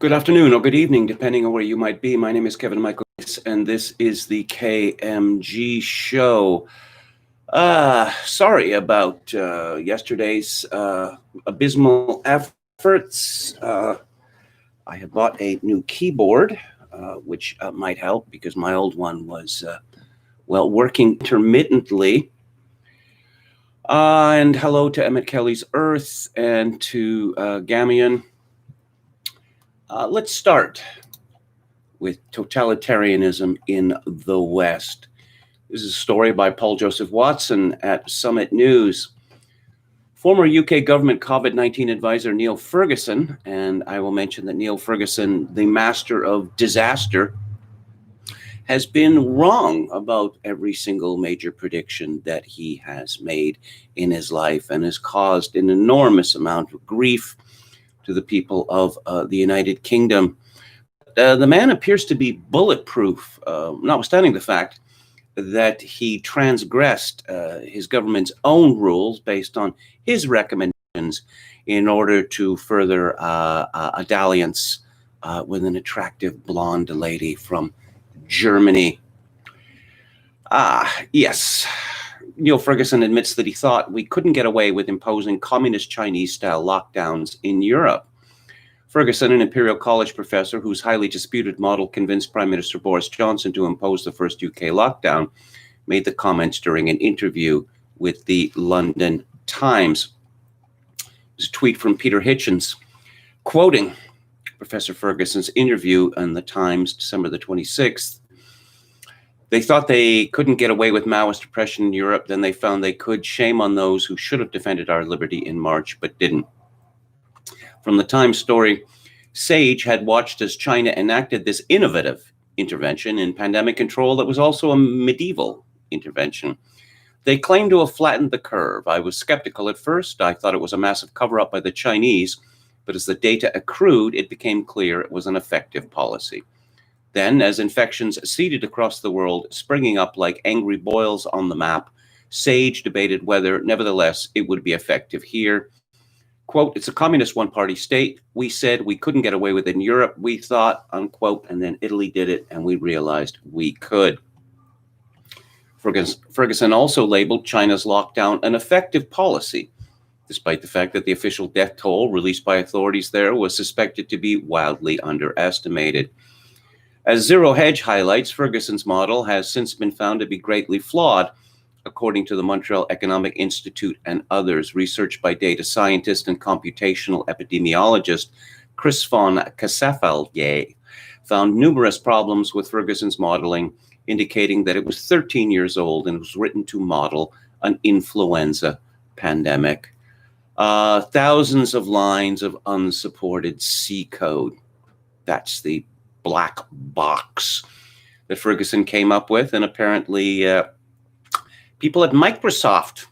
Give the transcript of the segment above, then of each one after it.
Good afternoon or good evening, depending on where you might be. My name is Kevin Michael, and this is the KMG show. Sorry about yesterday's abysmal efforts. I have bought a new keyboard, which might help because my old one was, working intermittently. And hello to Emmett Kelly's Earth and to Gamion. Let's start with totalitarianism in the West. This is a story by Paul Joseph Watson at Summit News. Former UK government COVID-19 advisor Neil Ferguson, and I will mention that Neil Ferguson, the master of disaster, has been wrong about every single major prediction that he has made in his life and has caused an enormous amount of grief to the people of the United Kingdom. The man appears to be bulletproof, notwithstanding the fact that he transgressed his government's own rules based on his recommendations in order to further a dalliance with an attractive blonde lady from Germany. Yes. Neil Ferguson admits that he thought we couldn't get away with imposing communist Chinese-style lockdowns in Europe. Ferguson, an Imperial College professor whose highly disputed model convinced Prime Minister Boris Johnson to impose the first UK lockdown, made the comments during an interview with the London Times. There's a tweet from Peter Hitchens, quoting Professor Ferguson's interview in the Times, December the 26th. They thought they couldn't get away with Maoist oppression in Europe, then they found they could. Shame on those who should have defended our liberty in March, but didn't. From the Times story, Sage had watched as China enacted this innovative intervention in pandemic control that was also a medieval intervention. They claimed to have flattened the curve. I was skeptical at first. I thought it was a massive cover-up by the Chinese, but as the data accrued, it became clear it was an effective policy. Then, as infections seeded across the world, springing up like angry boils on the map, Sage debated whether, nevertheless, it would be effective here. Quote, it's a communist one-party state. We said we couldn't get away with it in Europe. We thought, unquote, and then Italy did it, and we realized we could. Ferguson also labeled China's lockdown an effective policy, despite the fact that the official death toll released by authorities there was suspected to be wildly underestimated. As Zero Hedge highlights, Ferguson's model has since been found to be greatly flawed, according to the Montreal Economic Institute and others. Research by data scientist and computational epidemiologist Chris von Cassafallier found numerous problems with Ferguson's modeling, indicating that it was 13 years old and was written to model an influenza pandemic. Thousands of lines of unsupported C code. That's the black box that Ferguson came up with, and apparently people at Microsoft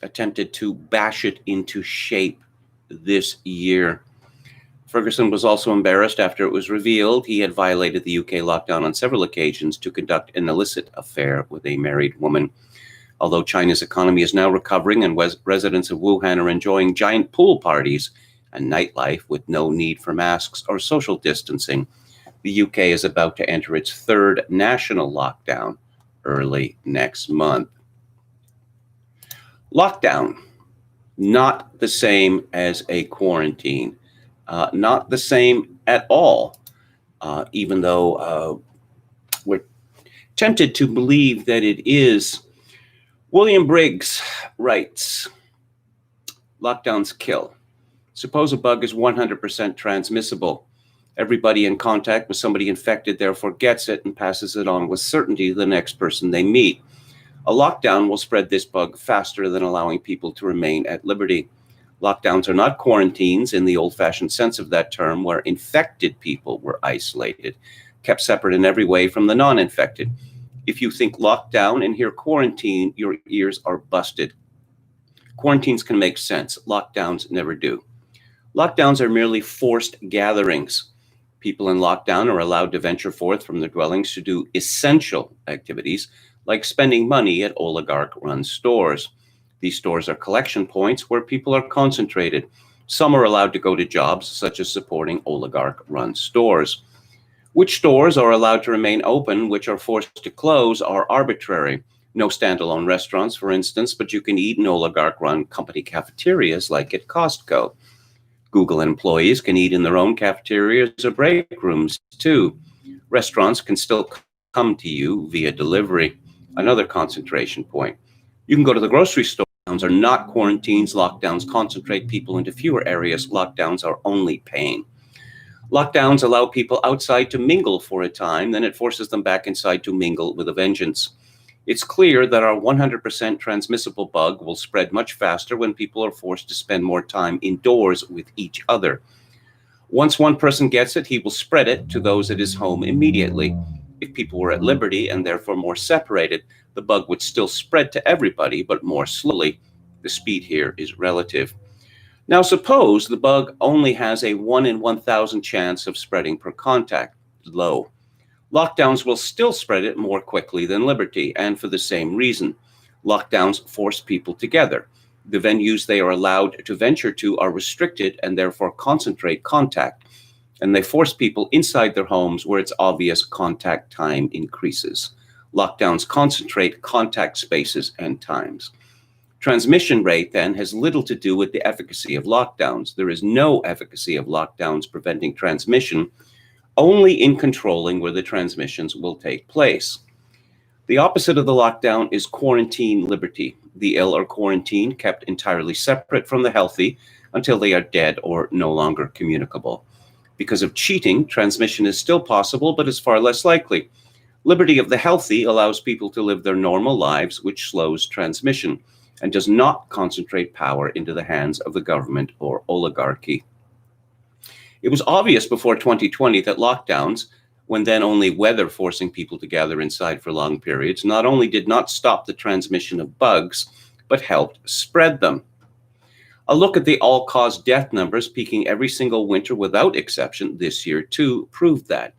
attempted to bash it into shape this year. Ferguson was also embarrassed after it was revealed he had violated the UK lockdown on several occasions to conduct an illicit affair with a married woman. Although China's economy is now recovering and residents of Wuhan are enjoying giant pool parties and nightlife with no need for masks or social distancing, the UK is about to enter its third national lockdown early next month. Lockdown, not the same as a quarantine, not the same at all, even though we're tempted to believe that it is. William Briggs writes, lockdowns kill. Suppose a bug is 100% transmissible. Everybody in contact with somebody infected therefore gets it and passes it on with certainty to the next person they meet. A lockdown will spread this bug faster than allowing people to remain at liberty. Lockdowns are not quarantines in the old-fashioned sense of that term, where infected people were isolated, kept separate in every way from the non-infected. If you think lockdown and hear quarantine, your ears are busted. Quarantines can make sense. Lockdowns never do. Lockdowns are merely forced gatherings. People in lockdown are allowed to venture forth from their dwellings to do essential activities, like spending money at oligarch-run stores. These stores are collection points where people are concentrated. Some are allowed to go to jobs, such as supporting oligarch-run stores. Which stores are allowed to remain open, which are forced to close, are arbitrary. No standalone restaurants, for instance, but you can eat in oligarch-run company cafeterias like at Costco. Google employees can eat in their own cafeterias or break rooms, too. Restaurants can still come to you via delivery. Another concentration point. You can go to the grocery store. Lockdowns are not quarantines. Lockdowns concentrate people into fewer areas. Lockdowns are only pain. Lockdowns allow people outside to mingle for a time, then it forces them back inside to mingle with a vengeance. It's clear that our 100% transmissible bug will spread much faster when people are forced to spend more time indoors with each other. Once one person gets it, he will spread it to those at his home immediately. If people were at liberty and therefore more separated, the bug would still spread to everybody, but more slowly. The speed here is relative. Now suppose the bug only has a 1 in 1,000 chance of spreading per contact, low. Lockdowns will still spread it more quickly than liberty, and for the same reason. Lockdowns force people together. The venues they are allowed to venture to are restricted and therefore concentrate contact, and they force people inside their homes where it's obvious contact time increases. Lockdowns concentrate contact spaces and times. Transmission rate, then, has little to do with the efficacy of lockdowns. There is no efficacy of lockdowns preventing transmission, only in controlling where the transmissions will take place. The opposite of the lockdown is quarantine liberty. The ill are quarantined, kept entirely separate from the healthy until they are dead or no longer communicable. Because of cheating, transmission is still possible, but is far less likely. Liberty of the healthy allows people to live their normal lives, which slows transmission and does not concentrate power into the hands of the government or oligarchy. It was obvious before 2020 that lockdowns, when then only weather forcing people to gather inside for long periods, not only did not stop the transmission of bugs, but helped spread them. A look at the all-cause death numbers peaking every single winter without exception this year too proved that.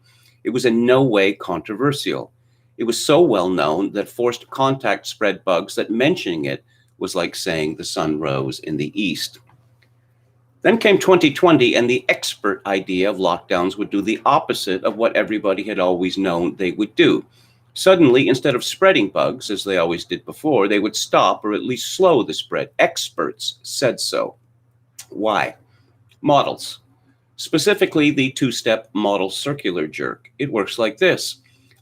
It was in no way controversial. It was so well known that forced contact spread bugs that mentioning it was like saying the sun rose in the east. Then came 2020, and the expert idea of lockdowns would do the opposite of what everybody had always known they would do. Suddenly, instead of spreading bugs, as they always did before, they would stop or at least slow the spread. Experts said so. Why? Models. Specifically, the two-step model circular jerk. It works like this.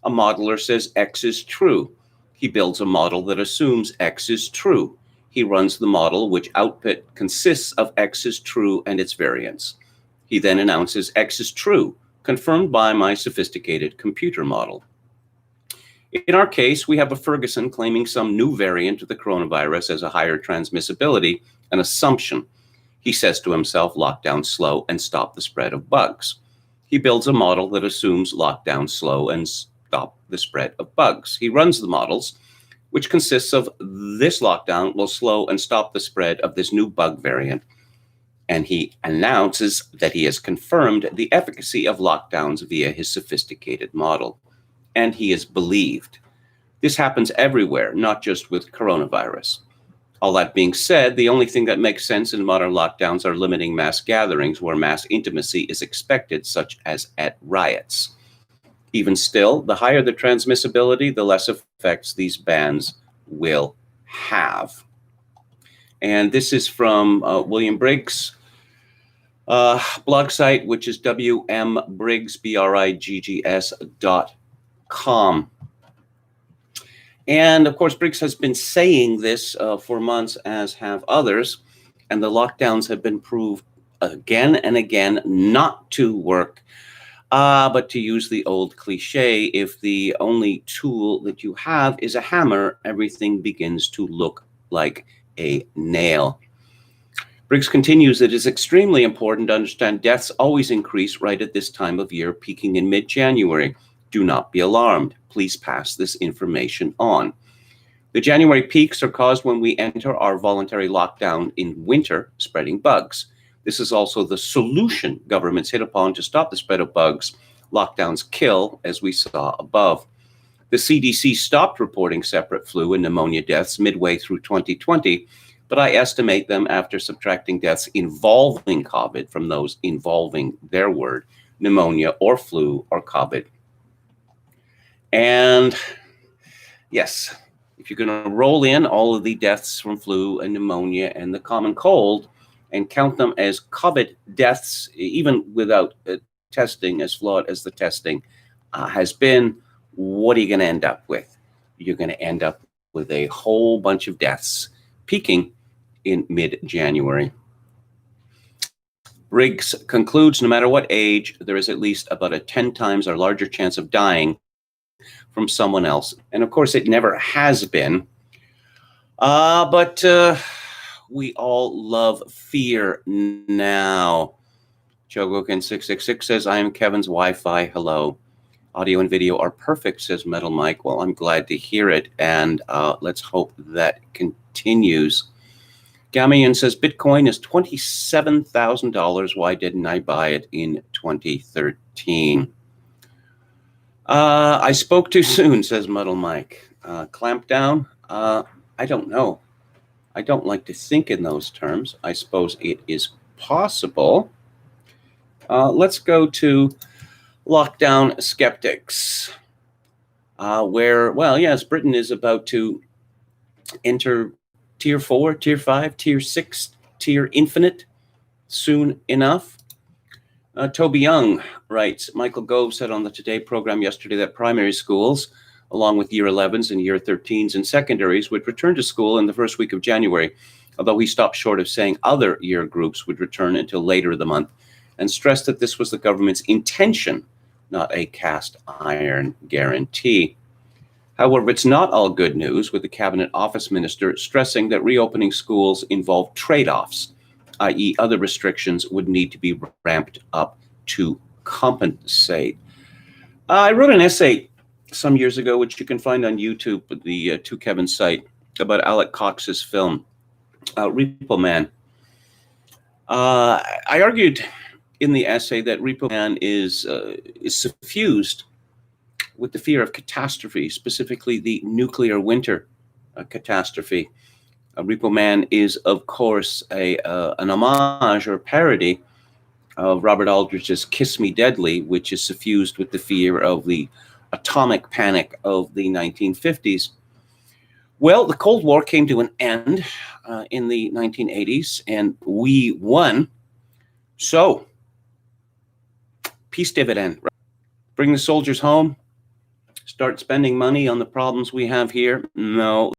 A modeler says X is true. He builds a model that assumes X is true. He runs the model, which output consists of X is true and its variance. He then announces X is true, confirmed by my sophisticated computer model. In our case, we have a Ferguson claiming some new variant of the coronavirus as a higher transmissibility, an assumption. He says to himself, lockdown slow and stop the spread of bugs. He builds a model that assumes lockdown slow and stop the spread of bugs. He runs the models, which consists of this lockdown will slow and stop the spread of this new bug variant. And he announces that he has confirmed the efficacy of lockdowns via his sophisticated model. And he is believed. This happens everywhere, not just with coronavirus. All that being said, the only thing that makes sense in modern lockdowns are limiting mass gatherings where mass intimacy is expected, such as at riots. Even still, the higher the transmissibility, the less effects these bans will have. And this is from William Briggs' blog site, which is wmbriggs.com. And of course, Briggs has been saying this for months, as have others, and the lockdowns have been proved again and again not to work. But to use the old cliche, if the only tool that you have is a hammer, everything begins to look like a nail. Briggs continues that it is extremely important to understand deaths always increase right at this time of year, peaking in mid-January. Do not be alarmed. Please pass this information on. The January peaks are caused when we enter our voluntary lockdown in winter, spreading bugs. This is also the solution governments hit upon to stop the spread of bugs. Lockdowns kill, as we saw above. The CDC stopped reporting separate flu and pneumonia deaths midway through 2020, but I estimate them after subtracting deaths involving COVID from those involving their word, pneumonia or flu or COVID. And yes, if you're going to roll in all of the deaths from flu and pneumonia and the common cold and count them as COVID deaths, even without testing, as flawed as the testing has been, what are you going to end up with? You're going to end up with a whole bunch of deaths peaking in mid-January. Briggs concludes, no matter what age, there is at least about a 10 times or larger chance of dying from someone else. And of course, it never has been. But we all love fear now. Chogokin666 says, I am Kevin's Wi-Fi. Hello. Audio and video are perfect, says Metal Mike. Well, I'm glad to hear it. And let's hope that continues. Gamian says, Bitcoin is $27,000. Why didn't I buy it in 2013? I spoke too soon, says Metal Mike. Clamp down? I don't know. I don't like to think in those terms. I suppose it is possible. Let's go to lockdown skeptics, where, well, yes, Britain is about to enter Tier 4, Tier 5, Tier 6, Tier Infinite soon enough. Toby Young writes, Michael Gove said on the Today program yesterday that primary schools, along with Year 11s and Year 13s and secondaries, would return to school in the first week of January, although he stopped short of saying other year groups would return until later in the month, and stressed that this was the government's intention, not a cast iron guarantee. However, it's not all good news, with the Cabinet Office Minister stressing that reopening schools involve trade-offs, i.e. other restrictions would need to be ramped up to compensate. I wrote an essay some years ago, which you can find on YouTube, the To Kevin site, about Alec Cox's film, Repo Man. I argued in the essay that Repo Man is suffused with the fear of catastrophe, specifically the nuclear winter catastrophe. Repo Man is, of course, an homage or parody of Robert Aldrich's Kiss Me Deadly, which is suffused with the fear of the atomic panic of the 1950s. Well, the Cold War came to an end in the 1980s, and we won. So, peace dividend. Bring the soldiers home. Start spending money on the problems we have here. No.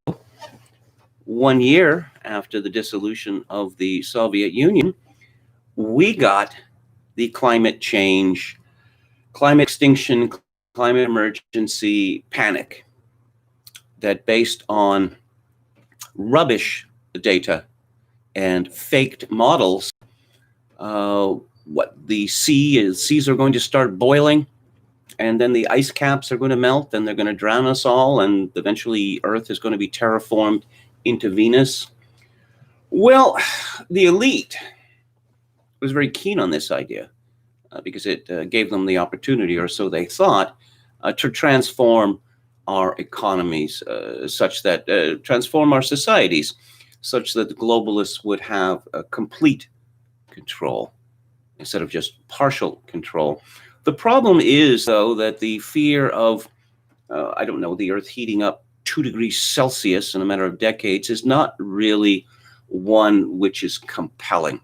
1 year after the dissolution of the Soviet Union, we got the climate change, climate extinction, climate emergency panic that, based on rubbish data and faked models, the seas are going to start boiling, and then the ice caps are going to melt, and they're going to drown us all, and eventually Earth is going to be terraformed into Venus. Well, the elite was very keen on this idea because it gave them the opportunity, or so they thought, to transform our economies such that, transform our societies such that the globalists would have complete control instead of just partial control. The problem is, though, that the fear of, the Earth heating up 2 degrees Celsius in a matter of decades is not really one which is compelling.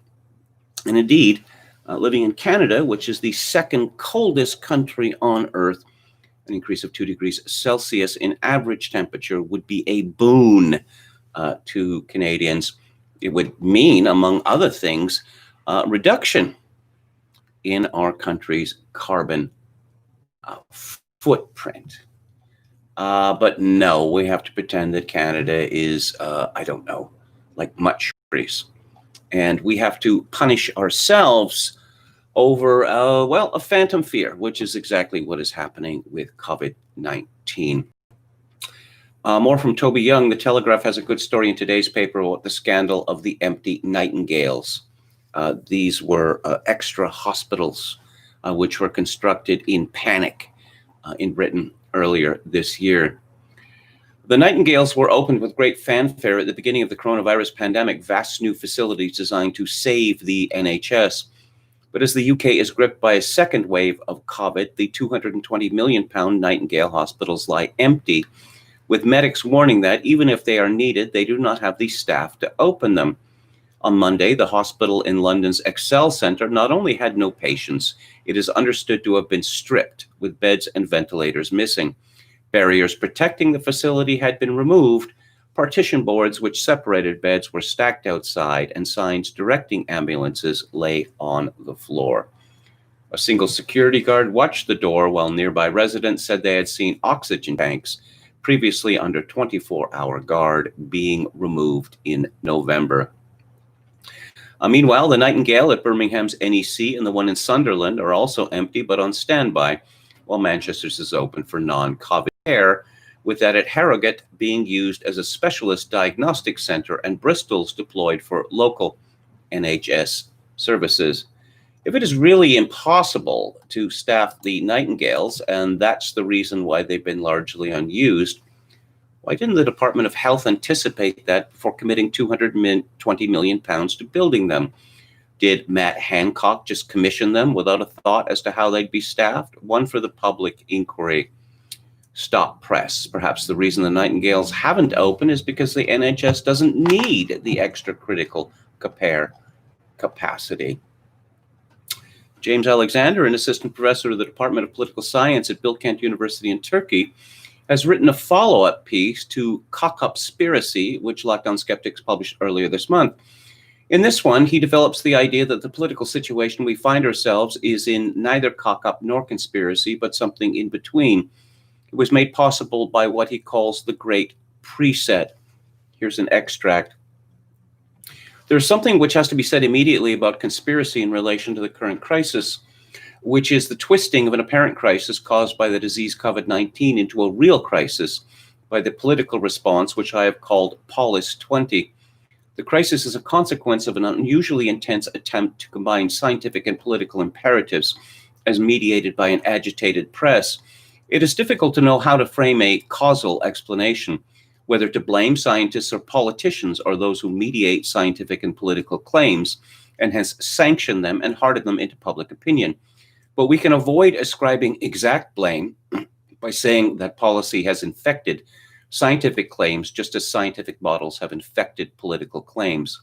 And indeed, living in Canada, which is the second coldest country on Earth, an increase of 2 degrees Celsius in average temperature would be a boon to Canadians. It would mean, among other things, reduction in our country's carbon footprint. But no, we have to pretend that Canada is, like much increase. And we have to punish ourselves over, a phantom fear, which is exactly what is happening with COVID-19. More from Toby Young. The Telegraph has a good story in today's paper about the scandal of the empty Nightingales. These were extra hospitals which were constructed in panic in Britain earlier this year. The Nightingales were opened with great fanfare at the beginning of the coronavirus pandemic, vast new facilities designed to save the NHS. But as the UK is gripped by a second wave of COVID, the £220 million Nightingale hospitals lie empty, with medics warning that even if they are needed, they do not have the staff to open them. On Monday, the hospital in London's Excel Centre not only had no patients, it is understood to have been stripped, with beds and ventilators missing. Barriers protecting the facility had been removed. Partition boards which separated beds were stacked outside, and signs directing ambulances lay on the floor. A single security guard watched the door while nearby residents said they had seen oxygen tanks, previously under 24-hour guard, being removed in November. Meanwhile, the Nightingale at Birmingham's NEC and the one in Sunderland are also empty but on standby, while Manchester's is open for non-COVID care, with that at Harrogate being used as a specialist diagnostic centre and Bristol's deployed for local NHS services. If it is really impossible to staff the Nightingales, and that's the reason why they've been largely unused, why didn't the Department of Health anticipate that before committing £220 million to building them? Did Matt Hancock just commission them without a thought as to how they'd be staffed? One for the public inquiry. Stop press. Perhaps the reason the Nightingales haven't opened is because the NHS doesn't need the extra critical capacity. James Alexander, an assistant professor of the Department of Political Science at Bilkent University in Turkey, has written a follow-up piece to Cockupspiracy, which Lockdown Skeptics published earlier this month. In this one, he develops the idea that the political situation we find ourselves is in neither cock-up nor conspiracy, but something in between. It was made possible by what he calls the Great Preset. Here's an extract. There's something which has to be said immediately about conspiracy in relation to the current crisis, which is the twisting of an apparent crisis caused by the disease COVID-19 into a real crisis by the political response, which I have called Polis 20. The crisis is a consequence of an unusually intense attempt to combine scientific and political imperatives as mediated by an agitated press. It is difficult to know how to frame a causal explanation, whether to blame scientists or politicians or those who mediate scientific and political claims and has sanctioned them and hardened them into public opinion. But we can avoid ascribing exact blame by saying that policy has infected scientific claims just as scientific models have infected political claims.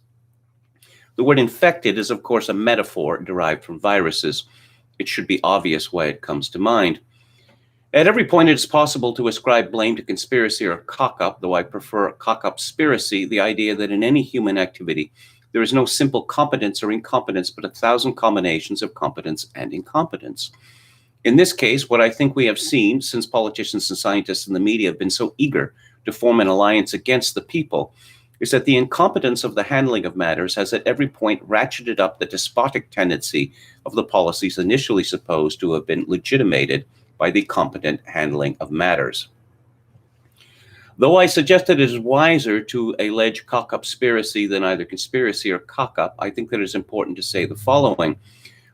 The word infected is, of course, a metaphor derived from viruses. It should be obvious why it comes to mind. At every point, it is possible to ascribe blame to conspiracy or cock-up, though I prefer cockupspiracy, the idea that in any human activity, there is no simple competence or incompetence, but 1,000 combinations of competence and incompetence. In this case, what I think we have seen, since politicians and scientists and the media have been so eager to form an alliance against the people, is that the incompetence of the handling of matters has at every point ratcheted up the despotic tendency of the policies initially supposed to have been legitimated by the competent handling of matters. Though I suggest that it is wiser to allege cockupspiracy than either conspiracy or cock-up, I think that it is important to say the following.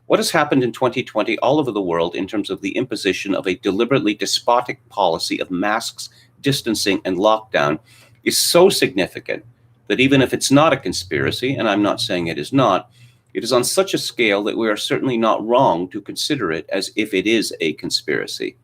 What has happened in 2020 all over the world in terms of the imposition of a deliberately despotic policy of masks, distancing, and lockdown is so significant that even if it's not a conspiracy, and I'm not saying it is not, it is on such a scale that we are certainly not wrong to consider it as if it is a conspiracy.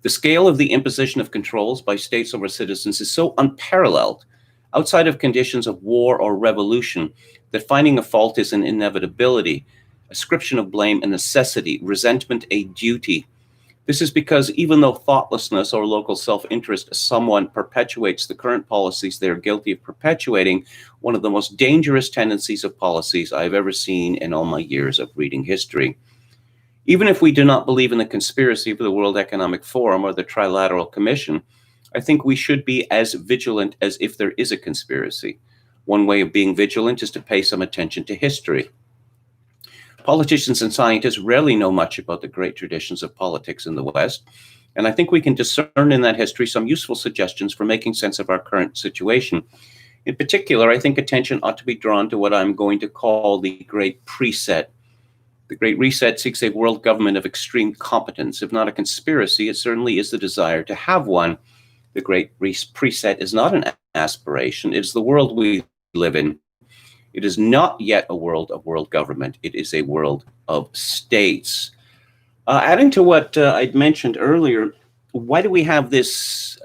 The scale of the imposition of controls by states over citizens is so unparalleled, outside of conditions of war or revolution, that finding a fault is an inevitability, ascription of blame a necessity, resentment a duty. This is because even though thoughtlessness or local self-interest someone perpetuates the current policies they are guilty of perpetuating, one of the most dangerous tendencies of policies I've ever seen in all my years of reading history. Even if we do not believe in the conspiracy of the World Economic Forum or the Trilateral Commission, I think we should be as vigilant as if there is a conspiracy. One way of being vigilant is to pay some attention to history. Politicians and scientists rarely know much about the great traditions of politics in the West, and I think we can discern in that history some useful suggestions for making sense of our current situation. In particular, I think attention ought to be drawn to what I'm going to call the Great Preset. The Great Reset seeks a world government of extreme competence. If not a conspiracy, it certainly is the desire to have one. The Great Reset is not an aspiration. It's the world we live in. It is not yet a world of world government. It is a world of states. Adding to what I'd mentioned earlier, why do we have this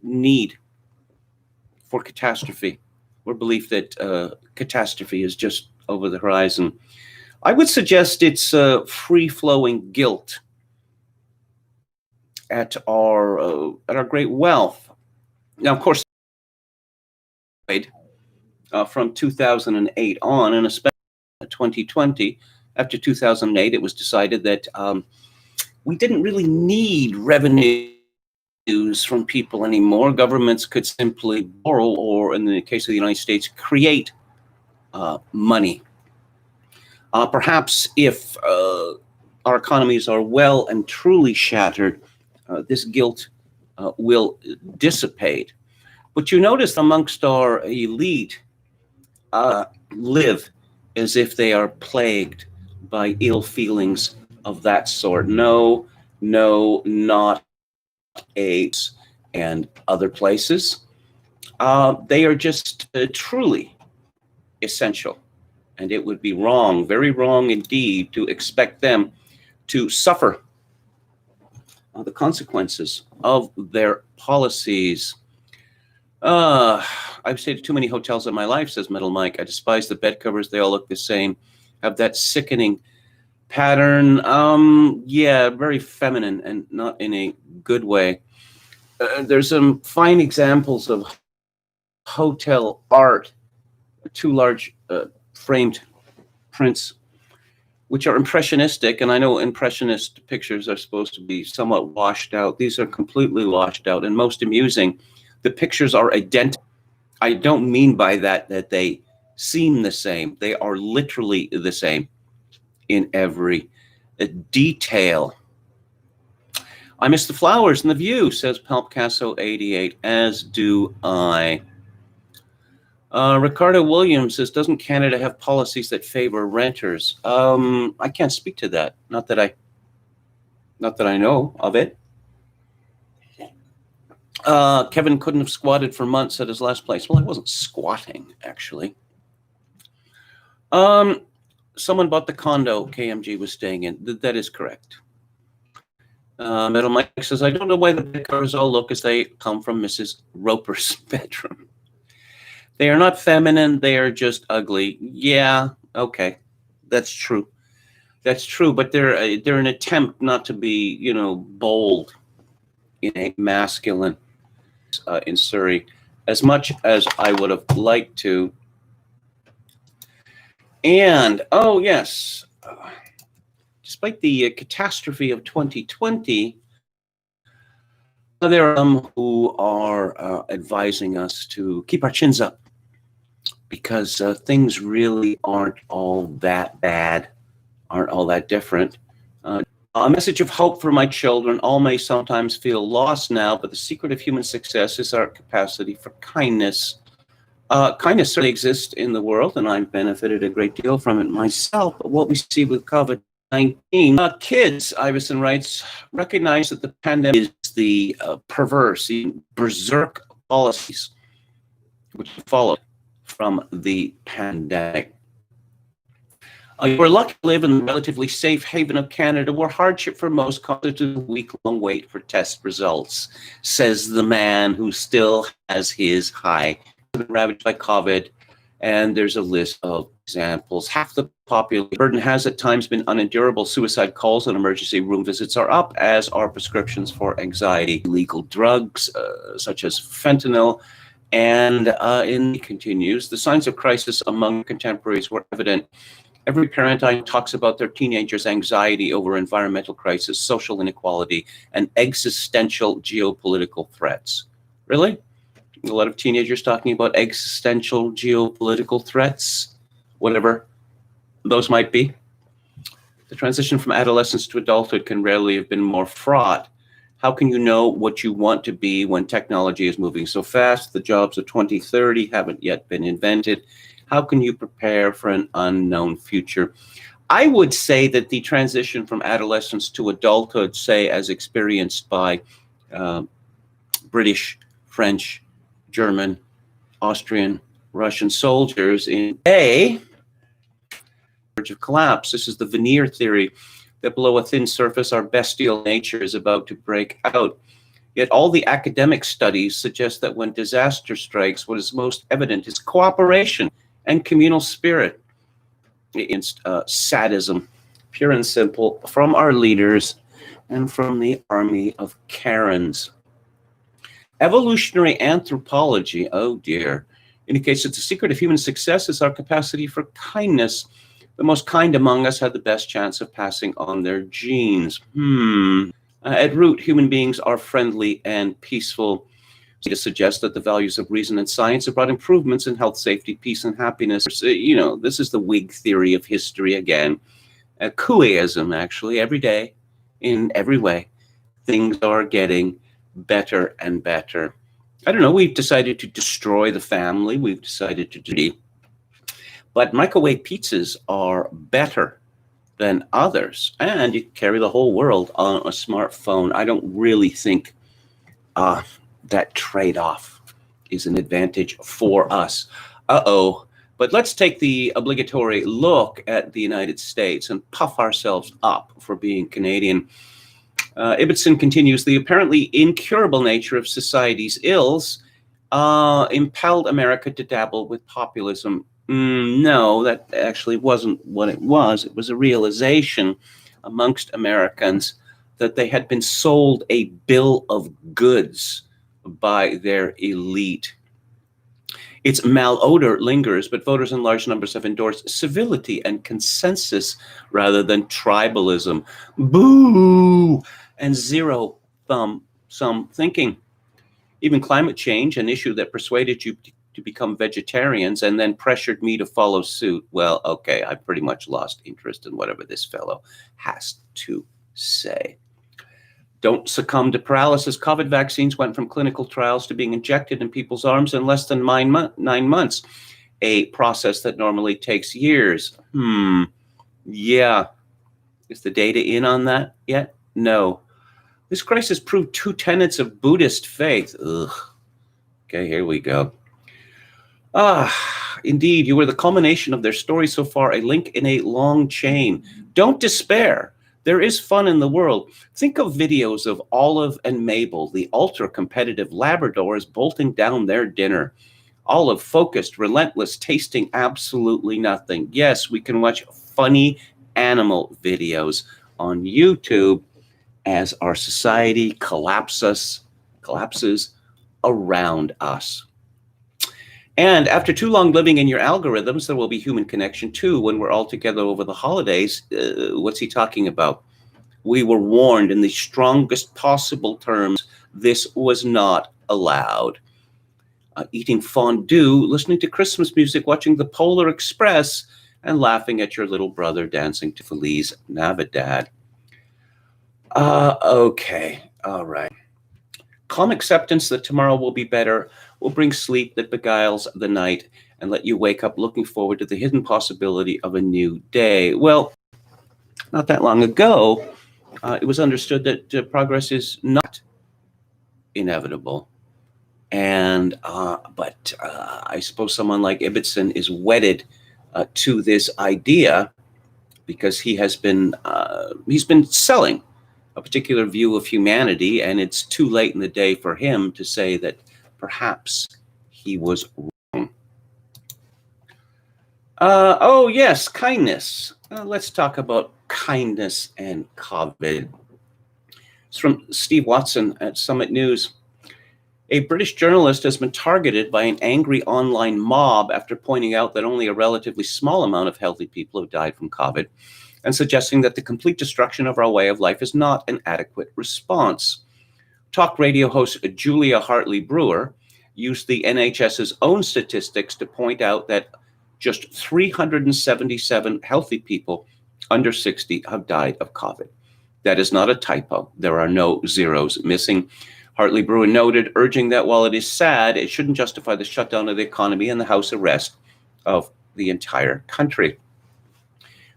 need for catastrophe, or belief that catastrophe is just over the horizon? I would suggest it's free-flowing guilt at our great wealth. Now, of course, from 2008 on, and especially 2020, after 2008, it was decided that we didn't really need revenues from people anymore. Governments could simply borrow, or in the case of the United States, create money. Perhaps if our economies are well and truly shattered, this guilt will dissipate. But you notice amongst our elite live as if they are plagued by ill feelings of that sort. No, not AIDS and other places. They are just truly essential. And it would be wrong, very wrong indeed, to expect them to suffer the consequences of their policies. I've stayed at too many hotels in my life, says Metal Mike. I despise the bed covers. They all look the same, have that sickening pattern. Yeah, very feminine and not in a good way. There's some fine examples of hotel art, two large framed prints, which are impressionistic, and I know impressionist pictures are supposed to be somewhat washed out. These are completely washed out, and most amusing, the pictures are identical. I don't mean by that they seem the same. They are literally the same in every detail. I miss the flowers and the view, says Palpcasso88, as do I. Ricardo Williams says, doesn't Canada have policies that favor renters? I can't speak to that. Not that I know of it. Kevin couldn't have squatted for months at his last place. Well, I wasn't squatting, actually. Someone bought the condo KMG was staying in. That is correct. Metal Mike says, I don't know why the bed covers all look as they come from Mrs. Roper's bedroom. They are not feminine. They are just ugly. Yeah, okay. That's true. That's true, but they're an attempt not to be, bold in a masculine in Surrey, as much as I would have liked to. And, oh, yes, despite the catastrophe of 2020, there are some who are advising us to keep our chins up, because things really aren't all that bad, aren't all that different. A message of hope for my children. All may sometimes feel lost now, but the secret of human success is our capacity for kindness. Kindness certainly exists in the world, and I've benefited a great deal from it myself. But what we see with COVID-19, kids, Iverson writes, recognize that the pandemic is the perverse, the berserk policies which followed from the pandemic. We're lucky to live in the relatively safe haven of Canada, where hardship for most constitutes a week-long wait for test results, says the man who still has his high, ravaged by COVID, and there's a list of examples. Half the population burden has at times been unendurable. Suicide calls and emergency room visits are up, as are prescriptions for anxiety. Illegal drugs, such as fentanyl, and it continues. The signs of crisis among contemporaries were evident. Every parent I talks about their teenagers' anxiety over environmental crisis, social inequality, and existential geopolitical threats. Really? A lot of teenagers talking about existential geopolitical threats, whatever those might be. The transition from adolescence to adulthood can rarely have been more fraught. How can you know what you want to be when technology is moving so fast? The jobs of 2030 haven't yet been invented. How can you prepare for an unknown future? I would say that the transition from adolescence to adulthood, say as experienced by British, French, German, Austrian, Russian soldiers in a verge of collapse. This is the veneer theory, that below a thin surface our bestial nature is about to break out. Yet all the academic studies suggest that when disaster strikes, what is most evident is cooperation and communal spirit against sadism, pure and simple, from our leaders and from the army of Karens. Evolutionary anthropology, oh dear, indicates that the secret of human success is our capacity for kindness. The most kind among us have the best chance of passing on their genes. At root, human beings are friendly and peaceful. To suggest that the values of reason and science have brought improvements in health, safety, peace, and happiness. You know, this is the Whig theory of history again. Egoism, actually, every day, in every way, things are getting better and better. I don't know, we've decided to destroy the family. We've decided to do. But microwave pizzas are better than others. And you can carry the whole world on a smartphone. I don't really think that trade-off is an advantage for us. But let's take the obligatory look at the United States and puff ourselves up for being Canadian. Ibbotson continues, the apparently incurable nature of society's ills impelled America to dabble with populism. No, that actually wasn't what it was. It was a realization amongst Americans that they had been sold a bill of goods by their elite. Its malodor lingers, but voters in large numbers have endorsed civility and consensus rather than tribalism. Boo! And zero-sum thinking. Even climate change, an issue that persuaded you to become vegetarians and then pressured me to follow suit. Well, okay, I pretty much lost interest in whatever this fellow has to say. Don't succumb to paralysis. COVID vaccines went from clinical trials to being injected in people's arms in less than 9 months, a process that normally takes years. Yeah. Is the data in on that yet? No. This crisis proved 2 tenets of Buddhist faith. Ugh. Okay, here we go. Indeed, you were the culmination of their story so far, a link in a long chain. Don't despair. There is fun in the world. Think of videos of Olive and Mabel, the ultra-competitive Labradors, bolting down their dinner. Olive focused, relentless, tasting absolutely nothing. Yes, we can watch funny animal videos on YouTube as our society collapses around us. And after too long living in your algorithms, there will be human connection too when we're all together over the holidays. What's he talking about? We were warned in the strongest possible terms this was not allowed. Eating fondue, listening to Christmas music, watching the Polar Express, and laughing at your little brother dancing to Feliz Navidad. Okay, all right. Calm acceptance that tomorrow will be better will bring sleep that beguiles the night and let you wake up looking forward to the hidden possibility of a new day. Well, not that long ago, it was understood that progress is not inevitable. And but I suppose someone like Ibbotson is wedded to this idea because he's been selling a particular view of humanity, and it's too late in the day for him to say that perhaps he was wrong. Oh yes, kindness. Let's talk about kindness and COVID. It's from Steve Watson at Summit News. A British journalist has been targeted by an angry online mob after pointing out that only a relatively small amount of healthy people have died from COVID, and suggesting that the complete destruction of our way of life is not an adequate response. Talk radio host Julia Hartley-Brewer used the NHS's own statistics to point out that just 377 healthy people under 60 have died of COVID. That is not a typo. There are no zeros missing. Hartley-Brewer noted, urging that while it is sad, it shouldn't justify the shutdown of the economy and the house arrest of the entire country.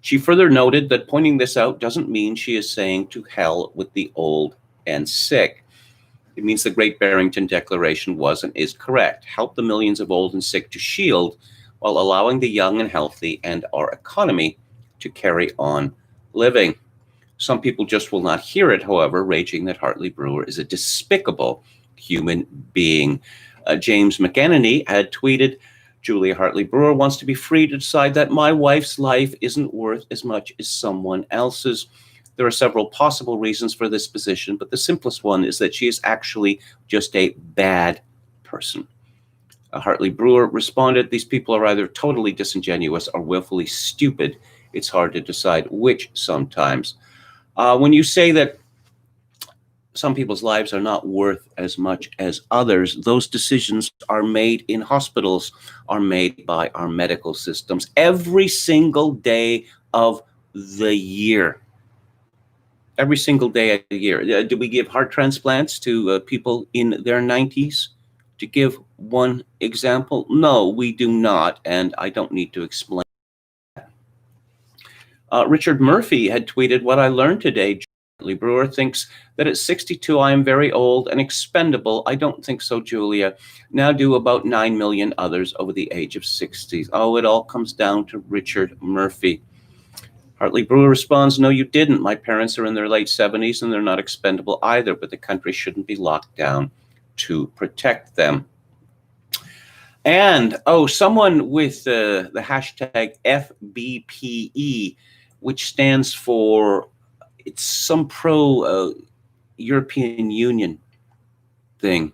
She further noted that pointing this out doesn't mean she is saying to hell with the old and sick. It means the Great Barrington Declaration was and is correct. Help the millions of old and sick to shield while allowing the young and healthy and our economy to carry on living. Some people just will not hear it, however, raging that Hartley Brewer is a despicable human being. James McEnany had tweeted, Julia Hartley Brewer wants to be free to decide that my wife's life isn't worth as much as someone else's. There are several possible reasons for this position, but the simplest one is that she is actually just a bad person. Hartley Brewer responded, these people are either totally disingenuous or willfully stupid. It's hard to decide which sometimes. When you say that some people's lives are not worth as much as others, those decisions are made in hospitals, are made by our medical systems every single day of the year. Every single day of the year. Do we give heart transplants to people in their 90s? To give one example, no, we do not, and I don't need to explain. Richard Murphy had tweeted, what I learned today, Hartley Brewer thinks that at 62 I am very old and expendable. I don't think so, Julia. Now do about 9 million others over the age of 60. Oh, it all comes down to Richard Murphy. Hartley Brewer responds, no, you didn't. My parents are in their late 70s and they're not expendable either, but the country shouldn't be locked down to protect them. And, someone with the hashtag FBPE, which stands for, it's some pro-European Union thing.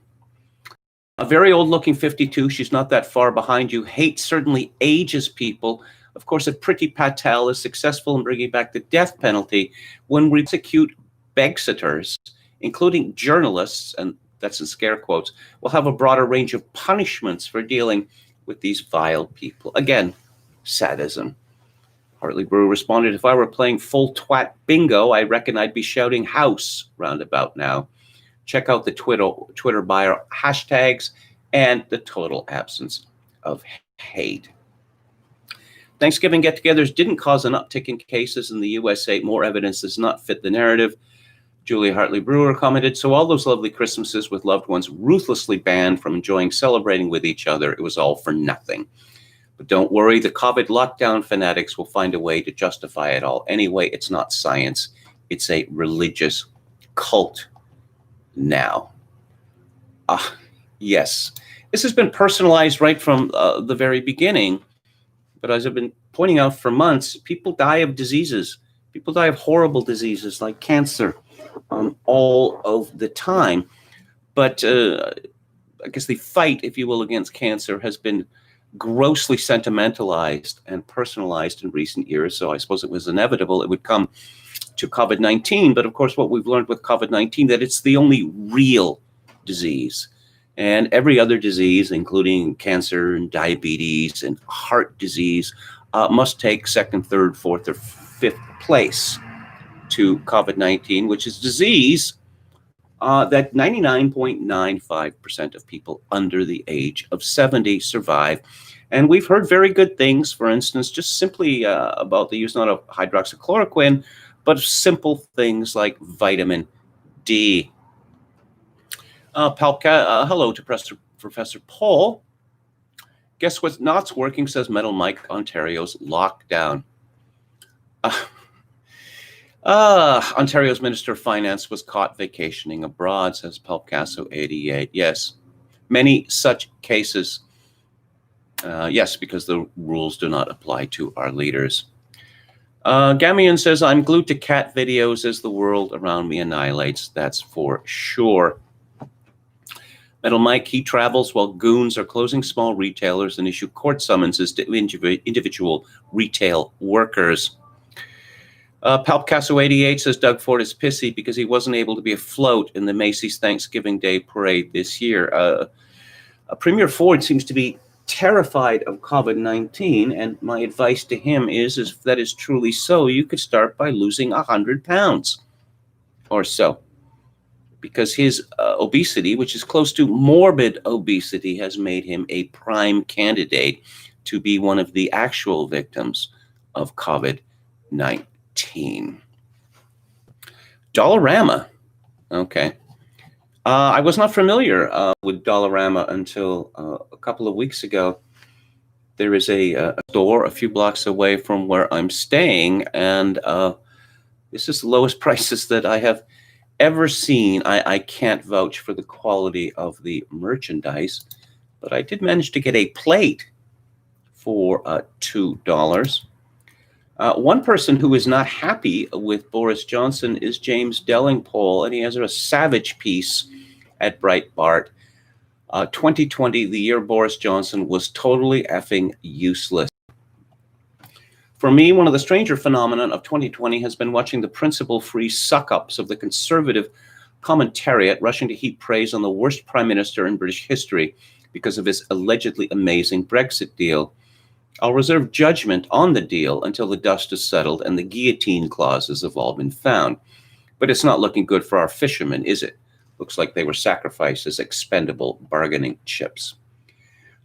A very old-looking 52, she's not that far behind you. Hate certainly ages people. Of course, if Priti Patel is successful in bringing back the death penalty, when we execute Brexiters, including journalists, and that's in scare quotes, we'll have a broader range of punishments for dealing with these vile people. Again, sadism. Hartley Brewer responded, if I were playing full twat bingo, I reckon I'd be shouting house roundabout now. Check out the Twitter bio hashtags and the total absence of hate. Thanksgiving get-togethers didn't cause an uptick in cases in the USA. More evidence does not fit the narrative. Julia Hartley Brewer commented, so all those lovely Christmases with loved ones ruthlessly banned from enjoying celebrating with each other, it was all for nothing. But don't worry, the COVID lockdown fanatics will find a way to justify it all. Anyway, it's not science. It's a religious cult now. Yes, this has been personalized right from the very beginning. But as I've been pointing out for months, people die of diseases. People die of horrible diseases like cancer all of the time. But I guess the fight, if you will, against cancer has been grossly sentimentalized and personalized in recent years. So I suppose it was inevitable it would come to COVID-19. But of course, what we've learned with COVID-19, that it's the only real disease. And every other disease, including cancer and diabetes and heart disease, must take second, third, fourth, or fifth place to COVID-19, which is disease that 99.95% of people under the age of 70 survive. And we've heard very good things, for instance, just simply about the use not of hydroxychloroquine, but simple things like vitamin D. Hello to Professor Paul. Guess what's not working, says Metal Mike, Ontario's lockdown. Ontario's Minister of Finance was caught vacationing abroad, says Palpcasso88. Yes, many such cases. Yes, because the rules do not apply to our leaders. Gamion says, I'm glued to cat videos as the world around me annihilates. That's for sure. Metal Mike, he travels while goons are closing small retailers and issue court summonses to individual retail workers. Palpcasso88 says Doug Ford is pissy because he wasn't able to be afloat in the Macy's Thanksgiving Day parade this year. Premier Ford seems to be terrified of COVID-19, and my advice to him is if that is truly so, you could start by losing 100 pounds or so. Because his obesity, which is close to morbid obesity, has made him a prime candidate to be one of the actual victims of COVID-19. Dollarama. Okay. I was not familiar with Dollarama until a couple of weeks ago. There is a store a few blocks away from where I'm staying, and this is the lowest prices that I have ever seen. I can't vouch for the quality of the merchandise, but I did manage to get a plate for $2. One person who is not happy with Boris Johnson is James Dellingpole, and he has a savage piece at Breitbart. 2020, the year Boris Johnson was totally effing useless. For me, one of the stranger phenomena of 2020 has been watching the principle-free suck-ups of the conservative commentariat rushing to heap praise on the worst prime minister in British history because of his allegedly amazing Brexit deal. I'll reserve judgment on the deal until the dust is settled and the guillotine clauses have all been found. But it's not looking good for our fishermen, is it? Looks like they were sacrificed as expendable bargaining chips.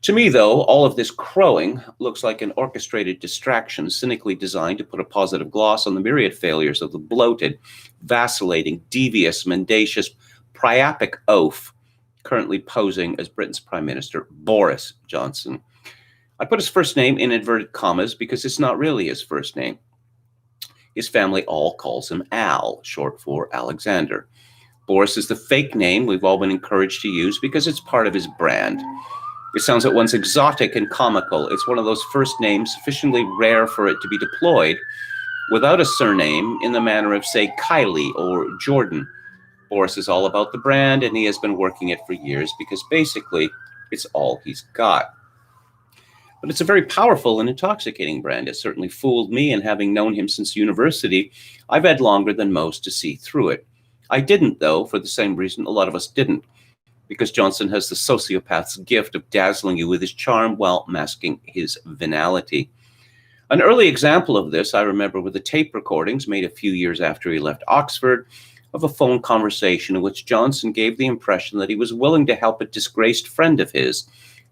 To me, though, all of this crowing looks like an orchestrated distraction cynically designed to put a positive gloss on the myriad failures of the bloated, vacillating, devious, mendacious, priapic oaf currently posing as Britain's Prime Minister, Boris Johnson. I put his first name in inverted commas because it's not really his first name. His family all calls him Al, short for Alexander. Boris is the fake name we've all been encouraged to use because it's part of his brand. It sounds at once exotic and comical. It's one of those first names sufficiently rare for it to be deployed without a surname in the manner of, say, Kylie or Jordan. Boris is all about the brand, and he has been working it for years because basically it's all he's got. But it's a very powerful and intoxicating brand. It certainly fooled me, and having known him since university, I've had longer than most to see through it. I didn't, though, for the same reason a lot of us didn't, because Johnson has the sociopath's gift of dazzling you with his charm while masking his venality. An early example of this I remember with the tape recordings made a few years after he left Oxford of a phone conversation in which Johnson gave the impression that he was willing to help a disgraced friend of his,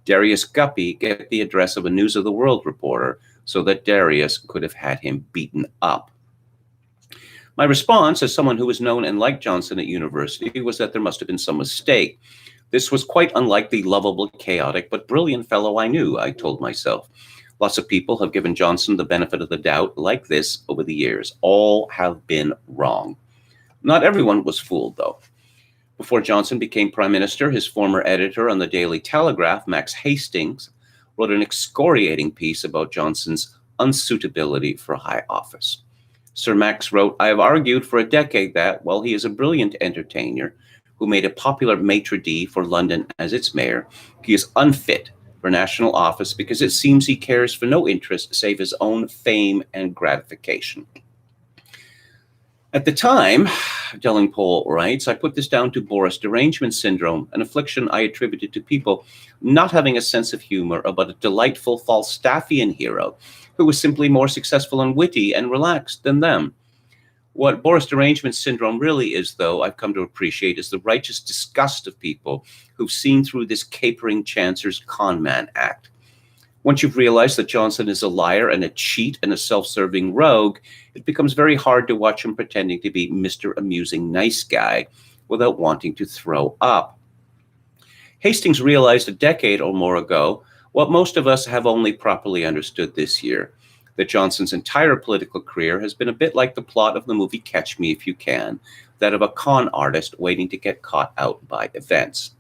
Darius Guppy, get the address of a News of the World reporter so that Darius could have had him beaten up. My response, as someone who was known and liked Johnson at university, was that there must have been some mistake. This was quite unlike the lovable, chaotic, but brilliant fellow I knew, I told myself. Lots of people have given Johnson the benefit of the doubt like this over the years. All have been wrong. Not everyone was fooled, though. Before Johnson became prime minister, his former editor on the Daily Telegraph, Max Hastings, wrote an excoriating piece about Johnson's unsuitability for high office. Sir Max wrote, "I have argued for a decade that, while he is a brilliant entertainer who made a popular maitre d' for London as its mayor, he is unfit for national office because it seems he cares for no interest save his own fame and gratification." At the time, Dellingpole writes, I put this down to Boris derangement syndrome, an affliction I attributed to people not having a sense of humor about a delightful Falstaffian hero who was simply more successful and witty and relaxed than them. What Boris derangement syndrome really is, though, I've come to appreciate, is the righteous disgust of people who've seen through this capering chancer's con man act. Once you've realized that Johnson is a liar and a cheat and a self-serving rogue, it becomes very hard to watch him pretending to be Mr. Amusing Nice Guy without wanting to throw up. Hastings realized a decade or more ago what most of us have only properly understood this year, that Johnson's entire political career has been a bit like the plot of the movie Catch Me If You Can, that of a con artist waiting to get caught out by events.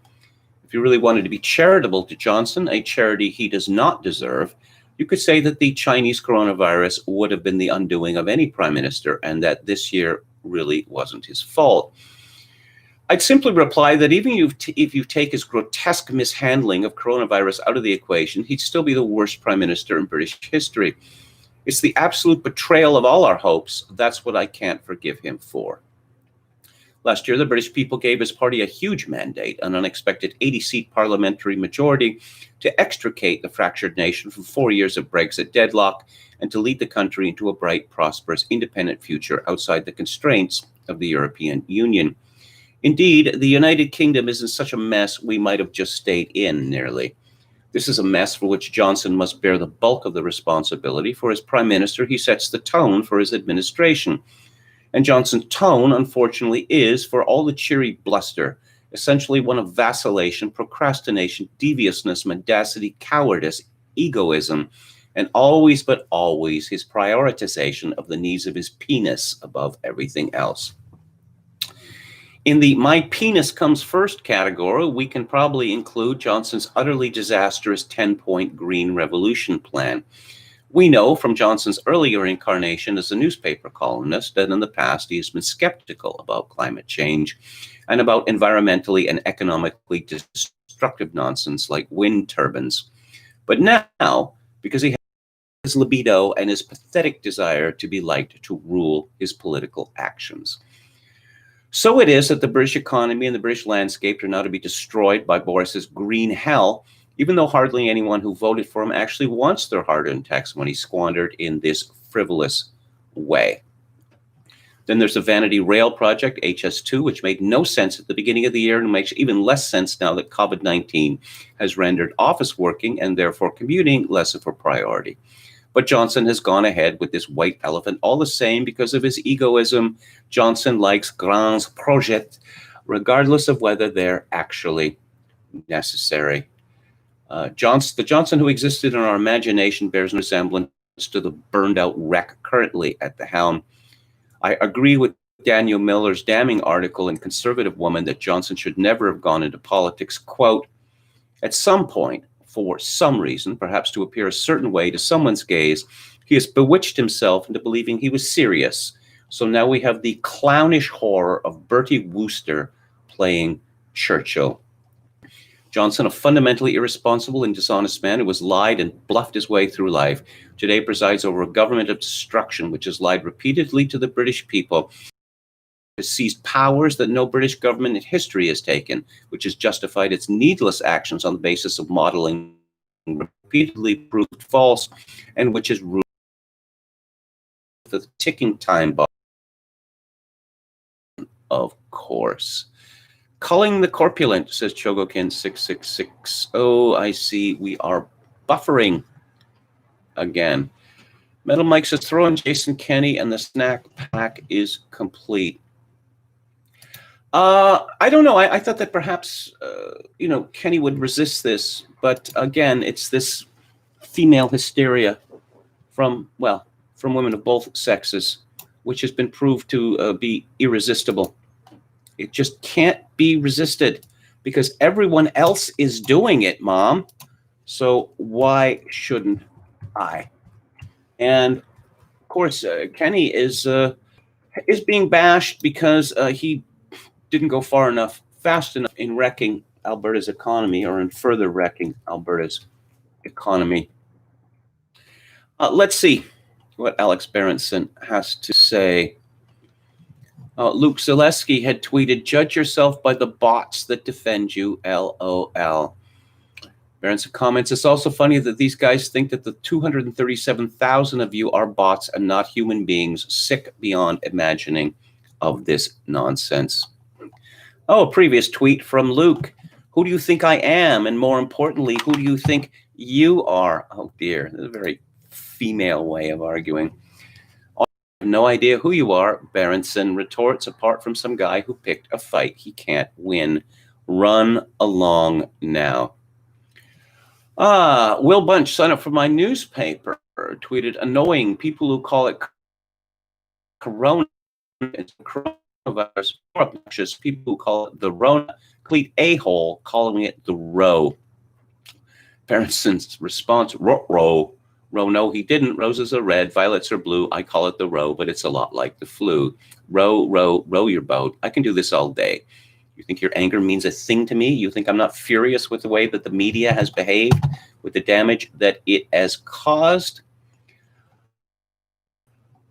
If you really wanted to be charitable to Johnson, a charity he does not deserve, you could say that the Chinese coronavirus would have been the undoing of any prime minister and that this year really wasn't his fault. I'd simply reply that even if you take his grotesque mishandling of coronavirus out of the equation, he'd still be the worst prime minister in British history. It's the absolute betrayal of all our hopes. That's what I can't forgive him for. Last year, the British people gave his party a huge mandate, an unexpected 80-seat parliamentary majority, to extricate the fractured nation from 4 years of Brexit deadlock and to lead the country into a bright, prosperous, independent future outside the constraints of the European Union. Indeed, the United Kingdom is in such a mess we might have just stayed in nearly. This is a mess for which Johnson must bear the bulk of the responsibility. For as prime minister, he sets the tone for his administration. And Johnson's tone, unfortunately, is, for all the cheery bluster essentially one of vacillation, procrastination, deviousness, mendacity, cowardice, egoism, and always but always his prioritization of the needs of his penis above everything else. In the my penis comes first category, we can probably include Johnson's utterly disastrous 10-point Green Revolution plan. We know from Johnson's earlier incarnation as a newspaper columnist that in the past he has been skeptical about climate change and about environmentally and economically destructive nonsense like wind turbines. But now, because he has his libido and his pathetic desire to be liked to rule his political actions. So it is that the British economy and the British landscape are now to be destroyed by Boris's green hell, even though hardly anyone who voted for him actually wants their hard-earned tax money squandered in this frivolous way. Then there's the Vanity Rail project, HS2, which made no sense at the beginning of the year and makes even less sense now that COVID-19 has rendered office working and therefore commuting less of a priority. But Johnson has gone ahead with this white elephant all the same because of his egoism. Johnson likes grands projets, regardless of whether they're actually necessary. The Johnson who existed in our imagination bears no resemblance to the burned-out wreck currently at the helm. I agree with Daniel Miller's damning article in Conservative Woman that Johnson should never have gone into politics. Quote, at some point, for some reason, perhaps to appear a certain way to someone's gaze, he has bewitched himself into believing he was serious. So now we have the clownish horror of Bertie Wooster playing Churchill. Johnson, a fundamentally irresponsible and dishonest man who has lied and bluffed his way through life, today presides over a government of destruction which has lied repeatedly to the British people, has seized powers that no British government in history has taken, which has justified its needless actions on the basis of modeling repeatedly proved false, and which has ruled the ticking time bomb, of course. Culling the corpulent, says Chogokin666. Oh, I see. We are buffering again. Metal Mike says, throw in Jason Kenney and the snack pack is complete. I don't know. I thought that perhaps, Kenny would resist this. But again, it's this female hysteria from women of both sexes, which has been proved to be irresistible. It just can't be resisted because everyone else is doing it, Mom. So why shouldn't I? And of course, Kenny is being bashed because he didn't go fast enough in wrecking Alberta's economy or in further wrecking Alberta's economy. Let's see what Alex Berenson has to say. Luke Zaleski had tweeted, judge yourself by the bots that defend you, LOL. Berenson comments, it's also funny that these guys think that the 237,000 of you are bots and not human beings, sick beyond imagining of this nonsense. Oh, a previous tweet from Luke. Who do you think I am? And more importantly, who do you think you are? Oh dear, this is a very female way of arguing. I have no idea who you are, Berenson retorts, apart from some guy who picked a fight he can't win. Run along now. Will Bunch, sign up for my newspaper, tweeted, annoying people who call it corona. It's coronavirus. More obnoxious people who call it the Rona. Complete a-hole calling it the Row. Berenson's response, Row. Row, no, he didn't. Roses are red, violets are blue. I call it the Row, but it's a lot like the flu. Row, row, row your boat. I can do this all day. You think your anger means a thing to me? You think I'm not furious with the way that the media has behaved, with the damage that it has caused?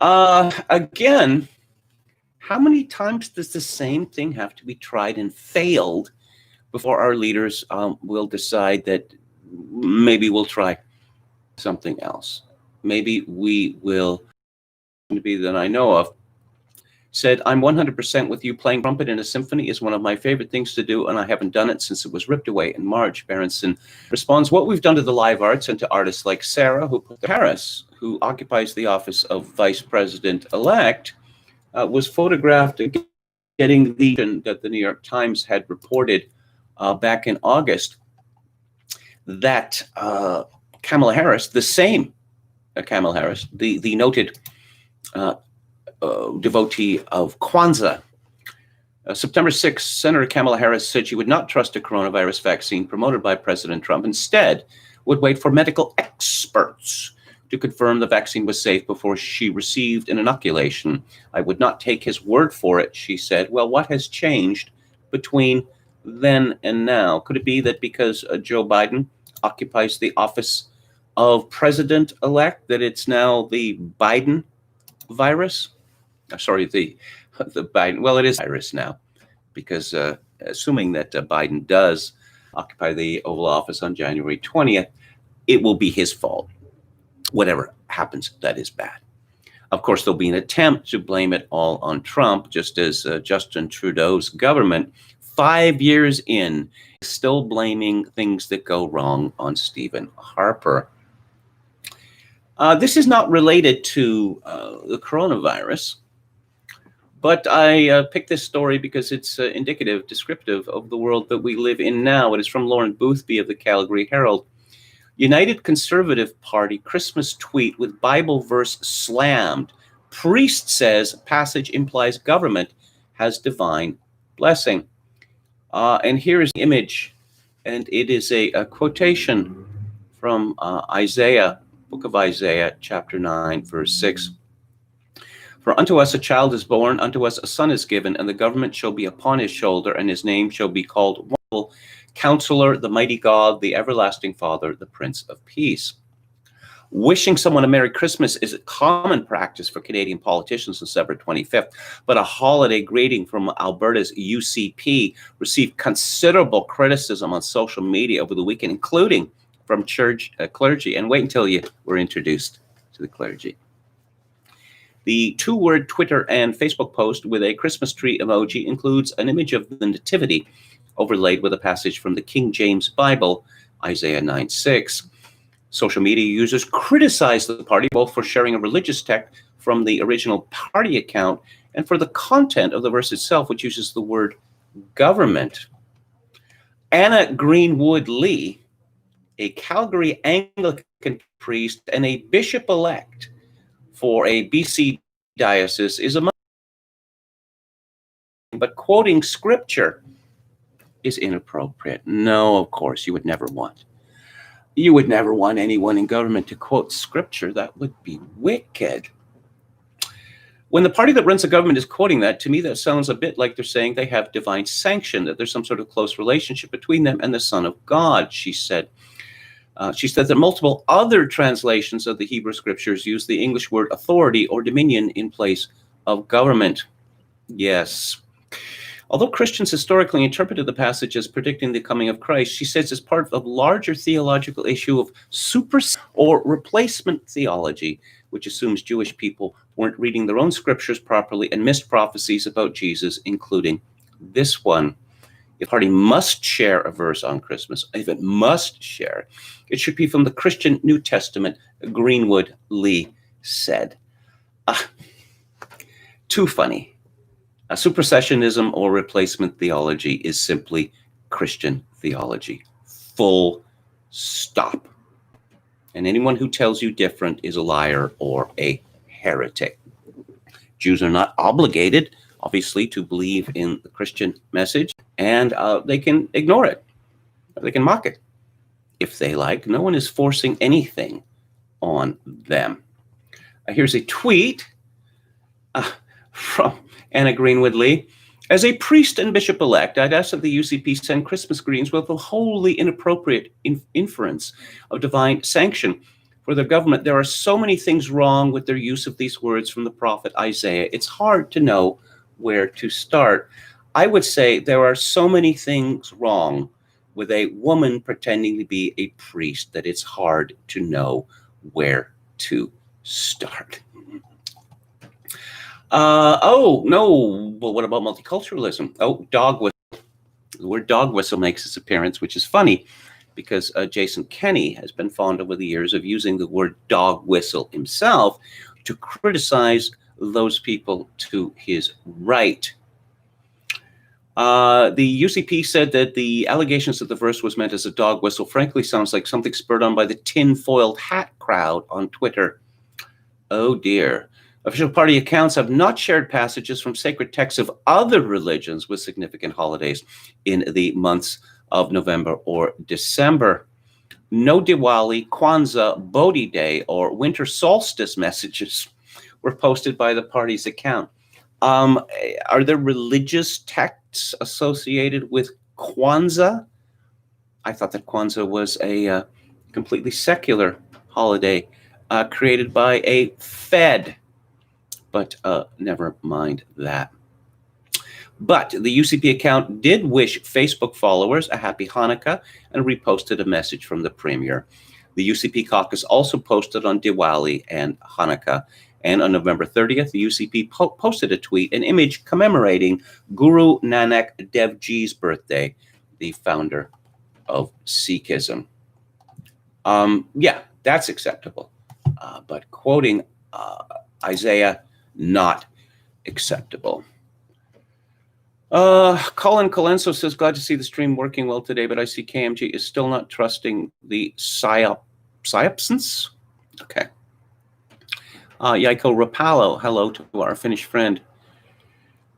Again, how many times does the same thing have to be tried and failed before our leaders will decide that maybe we'll try something else? Maybe we will, be that I know of, said, I'm 100% with you. Playing trumpet in a symphony is one of my favorite things to do, and I haven't done it since it was ripped away in March. Berenson responds, what we've done to the live arts and to artists like Sarah, Harris, who occupies the office of Vice President-elect, was photographed again getting the that the New York Times had reported back in August that Kamala Harris, the same Kamala Harris, the noted devotee of Kwanzaa, September 6th, Senator Kamala Harris said she would not trust a coronavirus vaccine promoted by President Trump. Instead, would wait for medical experts to confirm the vaccine was safe before she received an inoculation. I would not take his word for it, she said. Well, what has changed between then and now? Could it be that because Joe Biden occupies the office of president-elect, that it's now the Biden virus? Sorry, the Biden, well, it is virus now, because assuming that Biden does occupy the Oval Office on January 20th, it will be his fault. Whatever happens, that is bad. Of course, there'll be an attempt to blame it all on Trump, just as Justin Trudeau's government, 5 years in, is still blaming things that go wrong on Stephen Harper. This is not related to the coronavirus, but I picked this story because it's indicative, descriptive of the world that we live in now. It is from Lauren Boothby of the Calgary Herald. United Conservative Party Christmas tweet with Bible verse slammed. Priest says passage implies government has divine blessing. And here is the image, and it is a quotation from Isaiah, book of Isaiah, chapter 9, verse 6. For unto us a child is born, unto us a son is given, and the government shall be upon his shoulder, and his name shall be called Wonderful, Counselor, the Mighty God, the Everlasting Father, the Prince of Peace. Wishing someone a Merry Christmas is a common practice for Canadian politicians on December 25th, but a holiday greeting from Alberta's UCP received considerable criticism on social media over the weekend, including from church clergy. And wait until you were introduced to the clergy. The two-word Twitter and Facebook post with a Christmas tree emoji includes an image of the Nativity overlaid with a passage from the King James Bible, Isaiah 9:6. Social media users criticized the party both for sharing a religious text from the original party account and for the content of the verse itself, which uses the word government. Anna Greenwood Lee, a Calgary Anglican priest and a bishop-elect for a BC diocese, is among, but quoting scripture is inappropriate. No, of course, you would never want anyone in government to quote scripture. That would be wicked. When the party that runs the government is quoting that, to me, that sounds a bit like they're saying they have divine sanction, that there's some sort of close relationship between them and the Son of God, she said. She said that multiple other translations of the Hebrew scriptures use the English word authority or dominion in place of government. Yes. Although Christians historically interpreted the passage as predicting the coming of Christ, she says it's part of a larger theological issue of supersession or replacement theology, which assumes Jewish people weren't reading their own scriptures properly and missed prophecies about Jesus, including this one. If a party must share a verse on Christmas, if it must share, it should be from the Christian New Testament, Greenwood Lee said. Too funny. Supersessionism or replacement theology is simply Christian theology. Full stop. And anyone who tells you different is a liar or a heretic. Jews are not obligated, obviously, to believe in the Christian message, and they can ignore it. They can mock it if they like. No one is forcing anything on them. Here's a tweet from Anna Greenwood Lee. As a priest and bishop-elect, I'd ask that the UCP send Christmas greetings with a wholly inappropriate inference of divine sanction for their government. There are so many things wrong with their use of these words from the prophet Isaiah. It's hard to know where to start. I would say there are so many things wrong with a woman pretending to be a priest that it's hard to know where to start. Oh, no. Well, what about multiculturalism? Oh, dog whistle. The word dog whistle makes its appearance, which is funny because Jason Kenney has been fond over the years of using the word dog whistle himself to criticize those people to his right. The UCP said that the allegations that the verse was meant as a dog whistle frankly sounds like something spurred on by the tin-foiled hat crowd on Twitter. Oh dear. Official party accounts have not shared passages from sacred texts of other religions with significant holidays in the months of November or December. No Diwali, Kwanzaa, Bodhi Day, or winter solstice messages were posted by the party's account. Are there religious texts associated with Kwanzaa? I thought that Kwanzaa was a completely secular holiday created by a Fed, but never mind that. But the UCP account did wish Facebook followers a happy Hanukkah and reposted a message from the premier. The UCP caucus also posted on Diwali and Hanukkah. And on November 30th, the UCP posted a tweet, an image commemorating Guru Nanak Dev Ji's birthday, the founder of Sikhism. Yeah, that's acceptable. But quoting Isaiah, not acceptable. Colin Colenso says, glad to see the stream working well today, but I see KMG is still not trusting the psyopsins. Okay. Yaiko Rapallo, hello to our Finnish friend.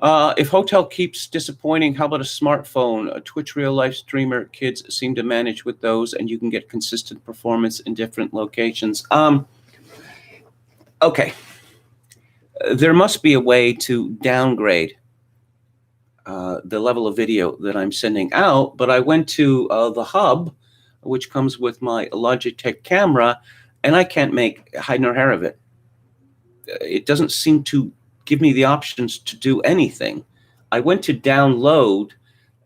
If Hotel keeps disappointing, how about a smartphone? A Twitch real life streamer, kids seem to manage with those, and you can get consistent performance in different locations. Okay. There must be a way to downgrade the level of video that I'm sending out, but I went to the hub, which comes with my Logitech camera, and I can't make hide nor hair of it. It doesn't seem to give me the options to do anything. I went to download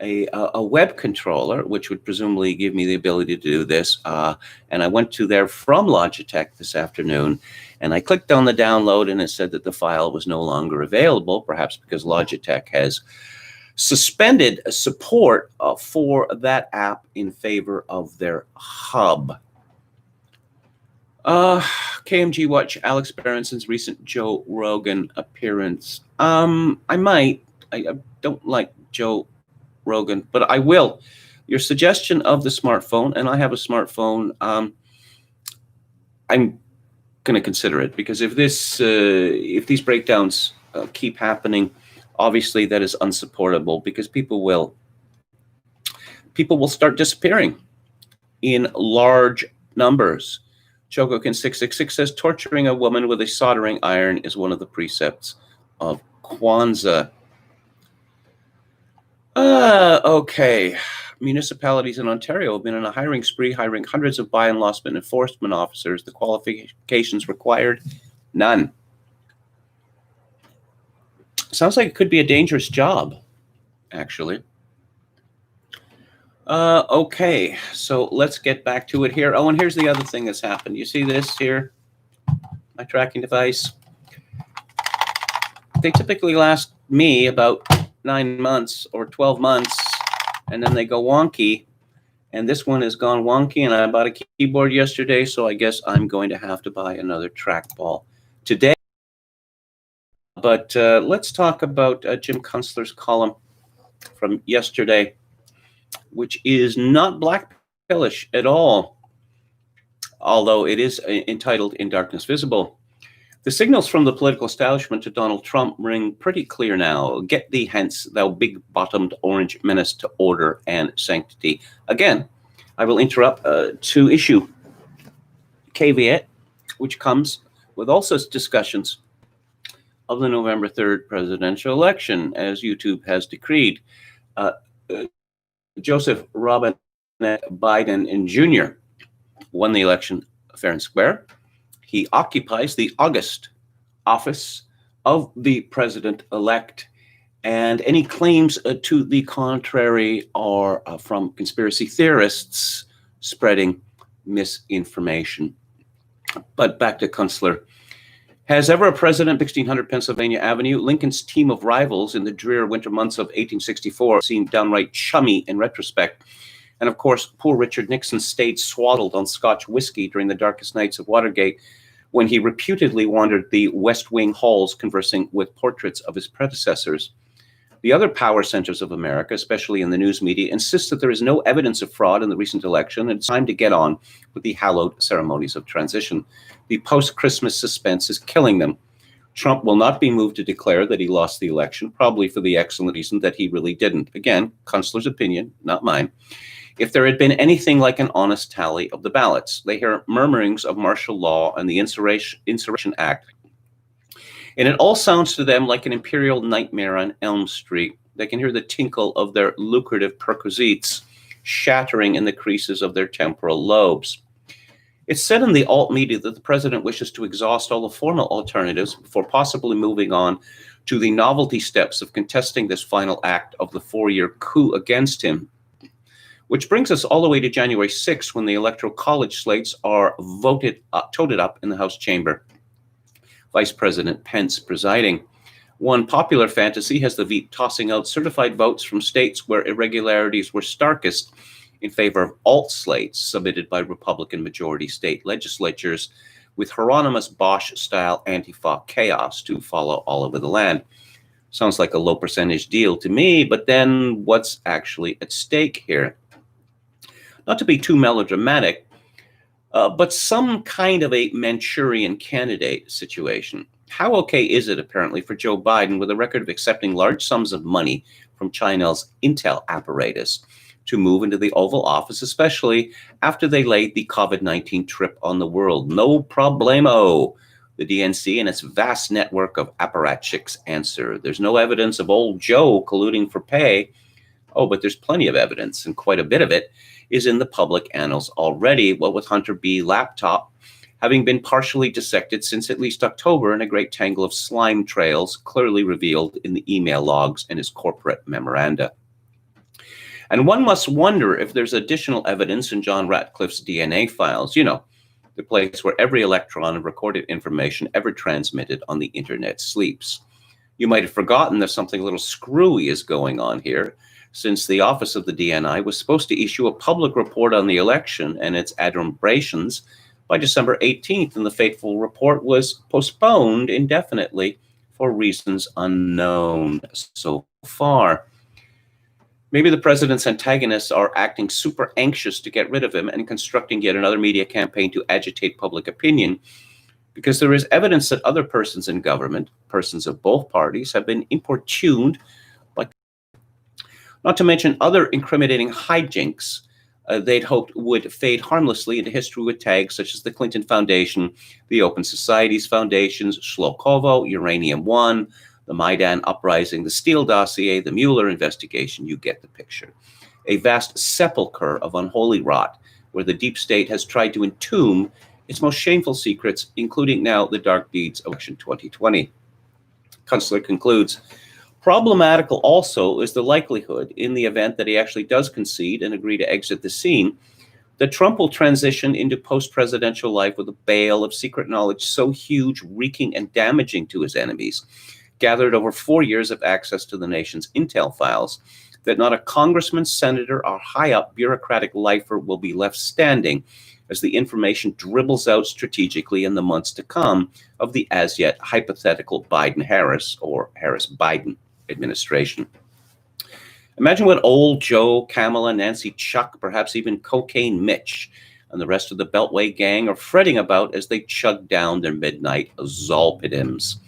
a web controller, which would presumably give me the ability to do this, and I went to there from Logitech this afternoon, and I clicked on the download, and it said that the file was no longer available, perhaps because Logitech has suspended support for that app in favor of their hub. KMG watch Alex Berenson's recent Joe Rogan appearance. I might. I don't like Joe Rogan, but I will. Your suggestion of the smartphone, and I have a smartphone, I'm going to consider it, because if these breakdowns keep happening, obviously that is unsupportable, because people will start disappearing in large numbers. Chogokin 666 says torturing a woman with a soldering iron is one of the precepts of Kwanzaa. Okay. Municipalities in Ontario have been on a hiring spree, hiring hundreds of buy and loss enforcement officers. The qualifications required, none. Sounds like it could be a dangerous job, actually. Okay, so let's get back to it here. Oh, and here's the other thing that's happened. You see this here? My tracking device. They typically last me about 9 months or 12 months, and then they go wonky. And this one has gone wonky, and I bought a keyboard yesterday, so I guess I'm going to have to buy another trackball today. But let's talk about Jim Kunstler's column from yesterday, which is not black pillish at all, although it is entitled In Darkness Visible. The signals from the political establishment to Donald Trump ring pretty clear now. Get thee hence, thou big-bottomed orange menace to order and sanctity. Again, I will interrupt to issue caveat, which comes with also discussions of the November 3rd presidential election, as YouTube has decreed. Joseph Robinette Biden and Jr. won the election fair and square. He occupies the august office of the president-elect, and any claims to the contrary are from conspiracy theorists spreading misinformation. But back to Kunstler. Has ever a president, 1600 Pennsylvania Avenue, Lincoln's team of rivals in the drear winter months of 1864 seemed downright chummy in retrospect. And of course, poor Richard Nixon stayed swaddled on Scotch whiskey during the darkest nights of Watergate, when he reputedly wandered the West Wing halls conversing with portraits of his predecessors. The other power centers of America, especially in the news media, insist that there is no evidence of fraud in the recent election, and it's time to get on with the hallowed ceremonies of transition. The post-Christmas suspense is killing them. Trump will not be moved to declare that he lost the election, probably for the excellent reason that he really didn't. Again, Kunstler's opinion, not mine. If there had been anything like an honest tally of the ballots, they hear murmurings of martial law and the Insurrection Act, and it all sounds to them like an imperial nightmare on Elm Street. They can hear the tinkle of their lucrative perquisites shattering in the creases of their temporal lobes. It's said in the alt media that the president wishes to exhaust all the formal alternatives before possibly moving on to the novelty steps of contesting this final act of the 4-year coup against him. Which brings us all the way to January 6th, when the Electoral College slates are toted up in the House chamber. Vice President Pence presiding. One popular fantasy has the Veep tossing out certified votes from states where irregularities were starkest in favor of alt slates submitted by Republican majority state legislatures with Hieronymus Bosch-style Antifa chaos to follow all over the land. Sounds like a low percentage deal to me, but then what's actually at stake here? Not to be too melodramatic, but some kind of a Manchurian candidate situation. How okay is it, apparently, for Joe Biden, with a record of accepting large sums of money from China's intel apparatus, to move into the Oval Office, especially after they laid the COVID-19 trip on the world? No problemo. The DNC and its vast network of apparatchiks answer. There's no evidence of old Joe colluding for pay. Oh, but there's plenty of evidence, and quite a bit of it is in the public annals already, what with Hunter B. laptop having been partially dissected since at least October, and a great tangle of slime trails clearly revealed in the email logs and his corporate memoranda. And one must wonder if there's additional evidence in John Ratcliffe's DNA files, you know, the place where every electron of recorded information ever transmitted on the internet sleeps. You might have forgotten that something a little screwy is going on here, since the office of the DNI was supposed to issue a public report on the election and its adumbrations by December 18th, and the fateful report was postponed indefinitely for reasons unknown so far. Maybe the president's antagonists are acting super anxious to get rid of him and constructing yet another media campaign to agitate public opinion, because there is evidence that other persons in government, persons of both parties, have been importuned, not to mention other incriminating hijinks they'd hoped would fade harmlessly into history with tags such as the Clinton Foundation, the Open Societies Foundations, Shlokovo, Uranium One, the Maidan Uprising, the Steele dossier, the Mueller investigation. You get the picture. A vast sepulcher of unholy rot where the deep state has tried to entomb its most shameful secrets, including now the dark deeds of election 2020. Kunstler concludes, problematical also is the likelihood, in the event that he actually does concede and agree to exit the scene, that Trump will transition into post-presidential life with a bale of secret knowledge so huge, reeking, and damaging to his enemies, gathered over 4 years of access to the nation's intel files, that not a congressman, senator, or high-up bureaucratic lifer will be left standing as the information dribbles out strategically in the months to come of the as-yet hypothetical Biden-Harris or Harris-Biden administration. Imagine what old Joe, Kamala, Nancy, Chuck, perhaps even Cocaine Mitch, and the rest of the Beltway gang are fretting about as they chug down their midnight zolpidem.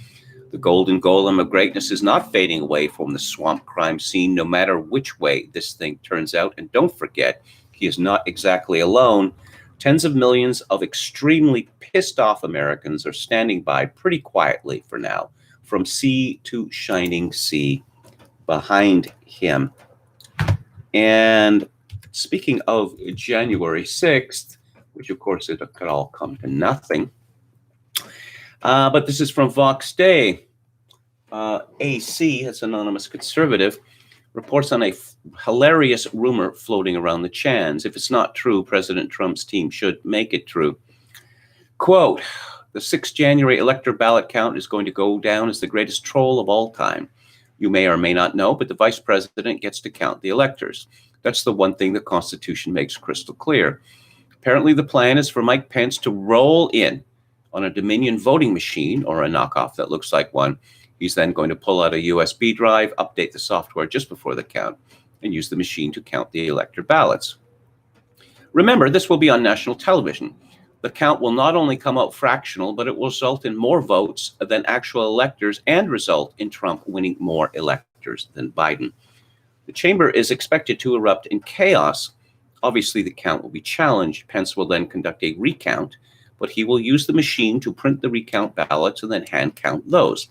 The golden golem of greatness is not fading away from the swamp crime scene, no matter which way this thing turns out. And don't forget, he is not exactly alone. Tens of millions of extremely pissed off Americans are standing by pretty quietly for now, from sea to shining sea behind him. And speaking of January 6th, which of course it could all come to nothing, but this is from Vox Day. AC, that's anonymous conservative, reports on a hilarious rumor floating around the Chans. If it's not true, President Trump's team should make it true. Quote, the 6th January elector ballot count is going to go down as the greatest troll of all time. You may or may not know, but the vice president gets to count the electors. That's the one thing the Constitution makes crystal clear. Apparently the plan is for Mike Pence to roll in on a Dominion voting machine, or a knockoff that looks like one, He's then going to pull out a USB drive, update the software just before the count, and use the machine to count the elector ballots. Remember, this will be on national television. The count will not only come out fractional, but it will result in more votes than actual electors and result in Trump winning more electors than Biden. The chamber is expected to erupt in chaos. Obviously, the count will be challenged. Pence will then conduct a recount, but he will use the machine to print the recount ballots and then hand count those.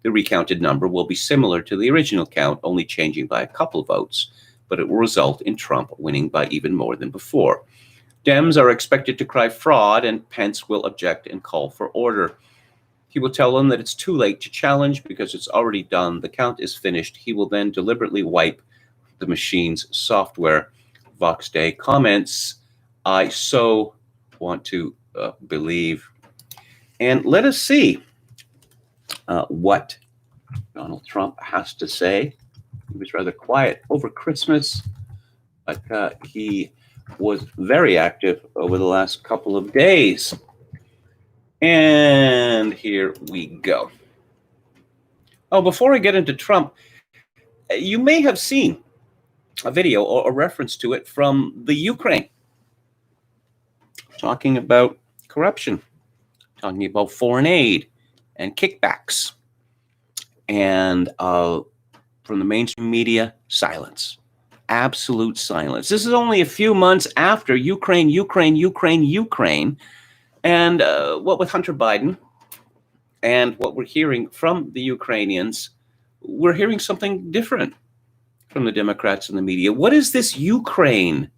The recounted number will be similar to the original count, only changing by a couple votes, but it will result in Trump winning by even more than before. Dems are expected to cry fraud, and Pence will object and call for order. He will tell them that it's too late to challenge because it's already done. The count is finished. He will then deliberately wipe the machine's software. Vox Day comments, I so want to believe. And let us see what Donald Trump has to say. He was rather quiet over Christmas, but he was very active over the last couple of days. And here we go. Oh, before I get into Trump, you may have seen a video or a reference to it from the Ukraine, talking about corruption, talking about foreign aid and kickbacks, and from the mainstream media, silence. Absolute silence. This is only a few months after Ukraine, and what with Hunter Biden and what we're hearing from the Ukrainians, we're hearing something different from the Democrats and the media. What is this Ukraine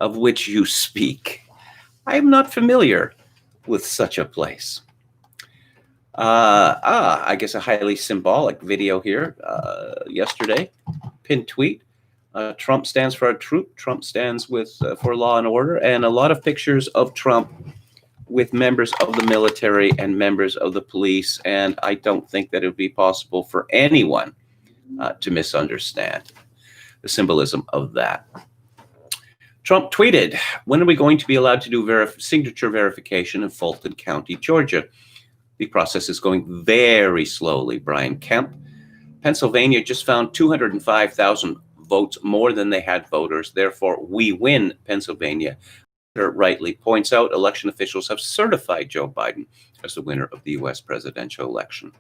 of which you speak? I am not familiar with such a place. I guess a highly symbolic video here yesterday, pinned tweet. Trump stands for our troop. Trump stands for law and order, and a lot of pictures of Trump with members of the military and members of the police. And I don't think that it would be possible for anyone to misunderstand the symbolism of that. Trump tweeted, when are we going to be allowed to do signature verification in Fulton County, Georgia? The process is going very slowly, Brian Kemp. Pennsylvania just found 205,000 votes more than they had voters. Therefore, we win Pennsylvania. Rightly points out election officials have certified Joe Biden as the winner of the U.S. presidential election.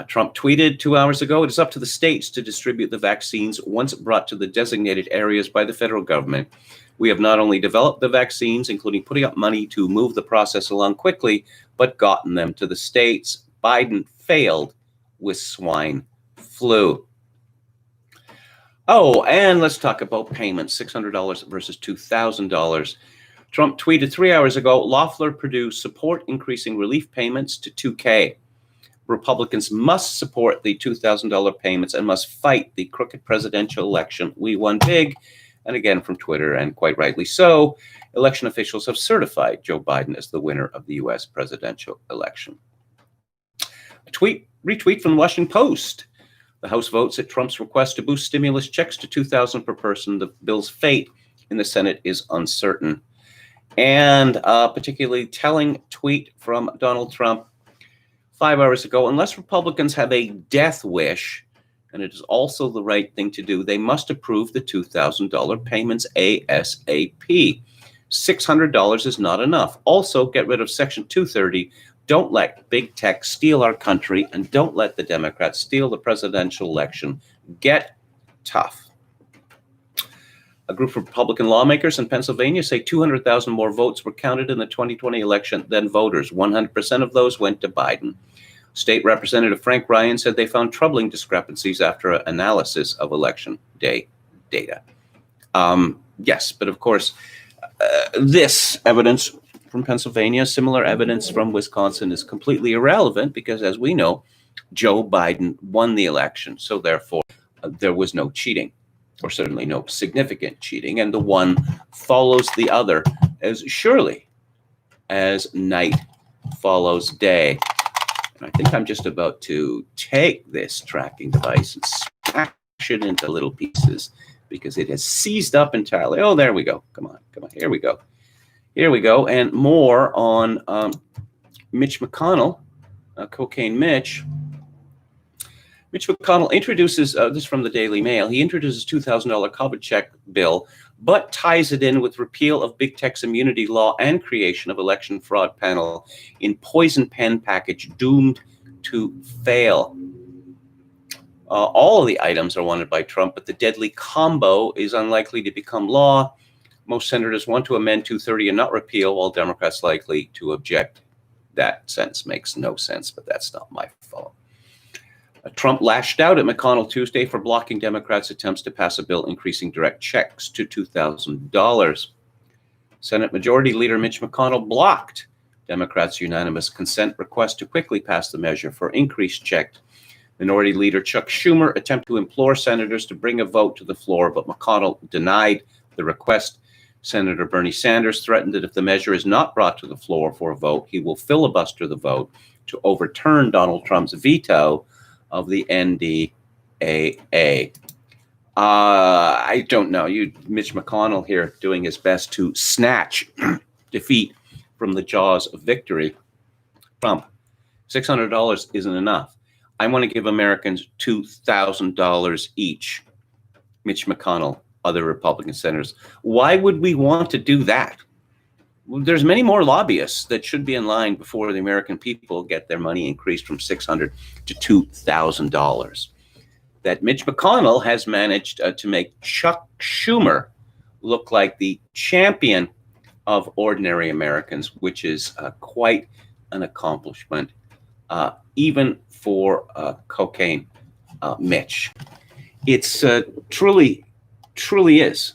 Trump tweeted 2 hours ago, it is up to the states to distribute the vaccines once brought to the designated areas by the federal government. We have not only developed the vaccines, including putting up money to move the process along quickly, but gotten them to the states. Biden failed with swine flu. Oh, and let's talk about payments, $600 versus $2,000. Trump tweeted 3 hours ago, Loeffler Purdue support increasing relief payments to $2,000. Republicans must support the $2,000 payments and must fight the crooked presidential election. We won big. And again, from Twitter, and quite rightly so, election officials have certified Joe Biden as the winner of the U.S. presidential election. A retweet from the Washington Post. The House votes at Trump's request to boost stimulus checks to $2,000 per person. The bill's fate in the Senate is uncertain. And a particularly telling tweet from Donald Trump 5 hours ago. Unless Republicans have a death wish, and it is also the right thing to do, they must approve the $2,000 payments ASAP. $600 is not enough. Also, get rid of Section 230. Don't let big tech steal our country, and don't let the Democrats steal the presidential election. Get tough. A group of Republican lawmakers in Pennsylvania say 200,000 more votes were counted in the 2020 election than voters. 100% of those went to Biden. State Representative Frank Ryan said they found troubling discrepancies after an analysis of election day data. Yes, but of course, this evidence from Pennsylvania, similar evidence from Wisconsin, is completely irrelevant because, as we know, Joe Biden won the election. So therefore, there was no cheating, or certainly no significant cheating. And the one follows the other as surely as night follows day. And I think I'm just about to take this tracking device and smash it into little pieces because it has seized up entirely. Oh, there we go. Come on. Here we go. And more on Mitch McConnell, Cocaine Mitch. Mitch McConnell introduces, this from the Daily Mail, he introduces $2,000 COVID check bill, but ties it in with repeal of big tech's immunity law and creation of election fraud panel in poison pen package doomed to fail. All of the items are wanted by Trump, but the deadly combo is unlikely to become law. Most senators want to amend 230 and not repeal, while Democrats likely to object. That sentence makes no sense, but that's not my fault. Trump lashed out at McConnell Tuesday for blocking Democrats' attempts to pass a bill increasing direct checks to $2,000. Senate Majority Leader Mitch McConnell blocked Democrats' unanimous consent request to quickly pass the measure for increased checks. Minority Leader Chuck Schumer attempted to implore senators to bring a vote to the floor, but McConnell denied the request. Senator Bernie Sanders threatened that if the measure is not brought to the floor for a vote, he will filibuster the vote to overturn Donald Trump's veto of the NDAA. I don't know. Mitch McConnell here doing his best to snatch defeat from the jaws of victory. Trump, $600 isn't enough. I want to give Americans $2,000 each. Mitch McConnell, other Republican senators. Why would we want to do that? Well, there's many more lobbyists that should be in line before the American people get their money increased from $600 to $2,000. That Mitch McConnell has managed to make Chuck Schumer look like the champion of ordinary Americans, which is quite an accomplishment, even for cocaine Mitch. It's truly is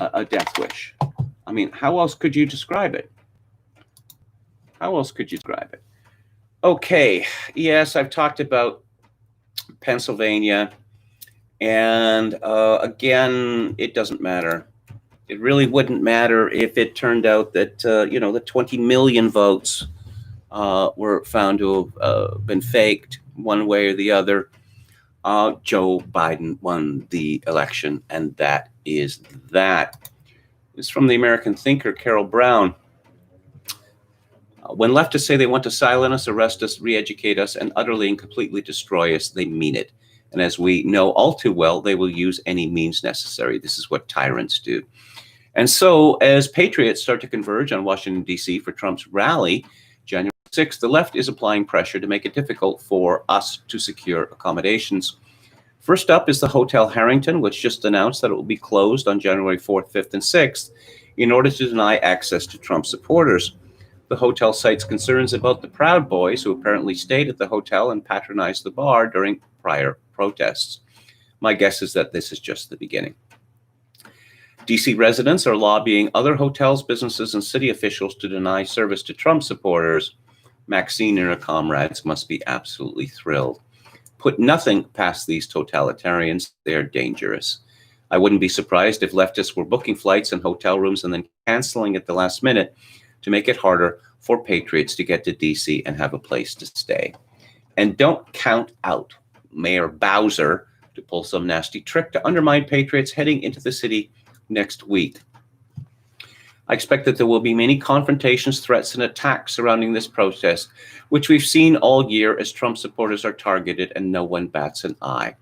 a death wish. I mean, how else could you describe it? Okay, yes, I've talked about Pennsylvania, and again, it doesn't matter. It really wouldn't matter if it turned out that, the 20 million votes were found to have been faked one way or the other. Joe Biden won the election, and that is that. It's from the American thinker, Carol Brown. When leftists say they want to silence us, arrest us, re-educate us, and utterly and completely destroy us, they mean it. And as we know all too well, they will use any means necessary. This is what tyrants do. And so as patriots start to converge on Washington, D.C. for Trump's rally, January 6th, the left is applying pressure to make it difficult for us to secure accommodations. First up is the Hotel Harrington, which just announced that it will be closed on January 4th, 5th, and 6th in order to deny access to Trump supporters. The hotel cites concerns about the Proud Boys, who apparently stayed at the hotel and patronized the bar during prior protests. My guess is that this is just the beginning. DC residents are lobbying other hotels, businesses, and city officials to deny service to Trump supporters. Maxine and her comrades must be absolutely thrilled. Put nothing past these totalitarians. They're dangerous. I wouldn't be surprised if leftists were booking flights and hotel rooms and then canceling at the last minute to make it harder for patriots to get to DC and have a place to stay. And don't count out Mayor Bowser to pull some nasty trick to undermine patriots heading into the city next week. I expect that there will be many confrontations, threats, and attacks surrounding this protest, which we've seen all year as Trump supporters are targeted and no one bats an eye.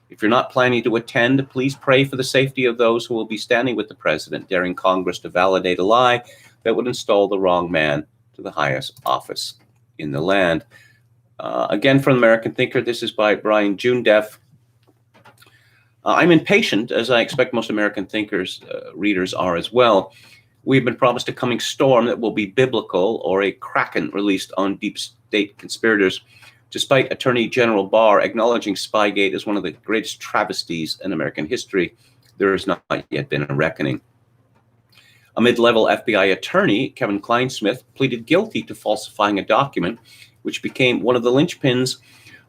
If you're not planning to attend, please pray for the safety of those who will be standing with the president, daring Congress to validate a lie that would install the wrong man to the highest office in the land. Again, from American Thinker, this is by Brian Junedef. I'm impatient, as I expect most American thinkers, readers are as well. We've been promised a coming storm that will be biblical, or a kraken released on deep state conspirators, despite Attorney General Barr acknowledging Spygate as one of the greatest travesties in American history. There has not yet been a reckoning. A mid-level FBI attorney, Kevin Kleinsmith, pleaded guilty to falsifying a document which became one of the linchpins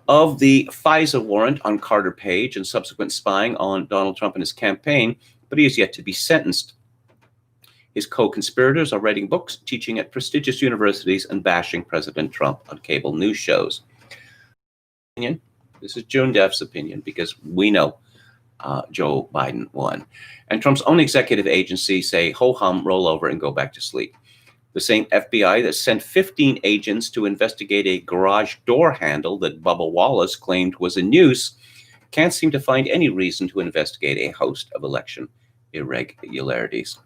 of the FISA warrant on Carter Page and subsequent spying on Donald Trump and his campaign, but he is yet to be sentenced. His co-conspirators are writing books, teaching at prestigious universities, and bashing President Trump on cable news shows. This is Junedef's opinion, because we know Joe Biden won. And Trump's own executive agency say, ho-hum, roll over, and go back to sleep. The same FBI that sent 15 agents to investigate a garage door handle that Bubba Wallace claimed was in use can't seem to find any reason to investigate a host of election irregularities.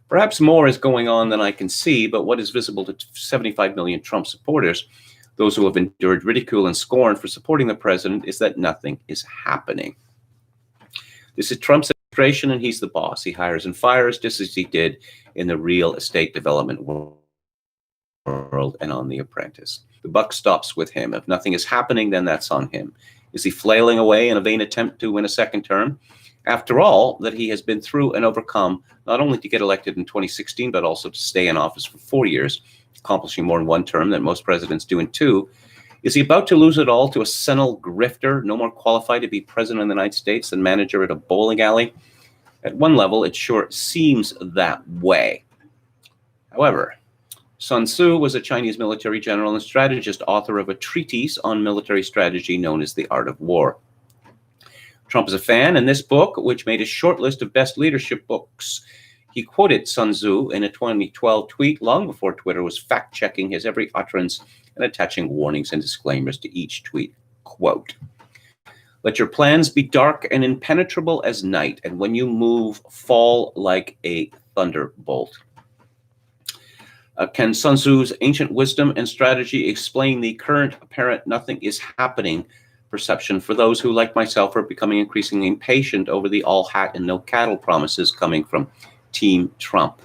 Perhaps more is going on than I can see, but what is visible to 75 million Trump supporters, those who have endured ridicule and scorn for supporting the president, is that nothing is happening. This is Trump's administration, and he's the boss. He hires and fires just as he did in the real estate development world and on The Apprentice. The buck stops with him. If nothing is happening, then that's on him. Is he flailing away in a vain attempt to win a second term? After all that he has been through and overcome, not only to get elected in 2016, but also to stay in office for 4 years, accomplishing more in one term than most presidents do in two, is he about to lose it all to a senile grifter, no more qualified to be president of the United States than manager at a bowling alley? At one level, it sure seems that way. However, Sun Tzu was a Chinese military general and strategist, author of a treatise on military strategy known as The Art of War. Trump is a fan, and this book, which made a short list of best leadership books, he quoted Sun Tzu in a 2012 tweet long before Twitter was fact-checking his every utterance and attaching warnings and disclaimers to each tweet. Quote, "Let your plans be dark and impenetrable as night, and when you move, fall like a thunderbolt." Can Sun Tzu's ancient wisdom and strategy explain the current apparent nothing is happening perception for those who, like myself, are becoming increasingly impatient over the all hat and no cattle promises coming from Team Trump?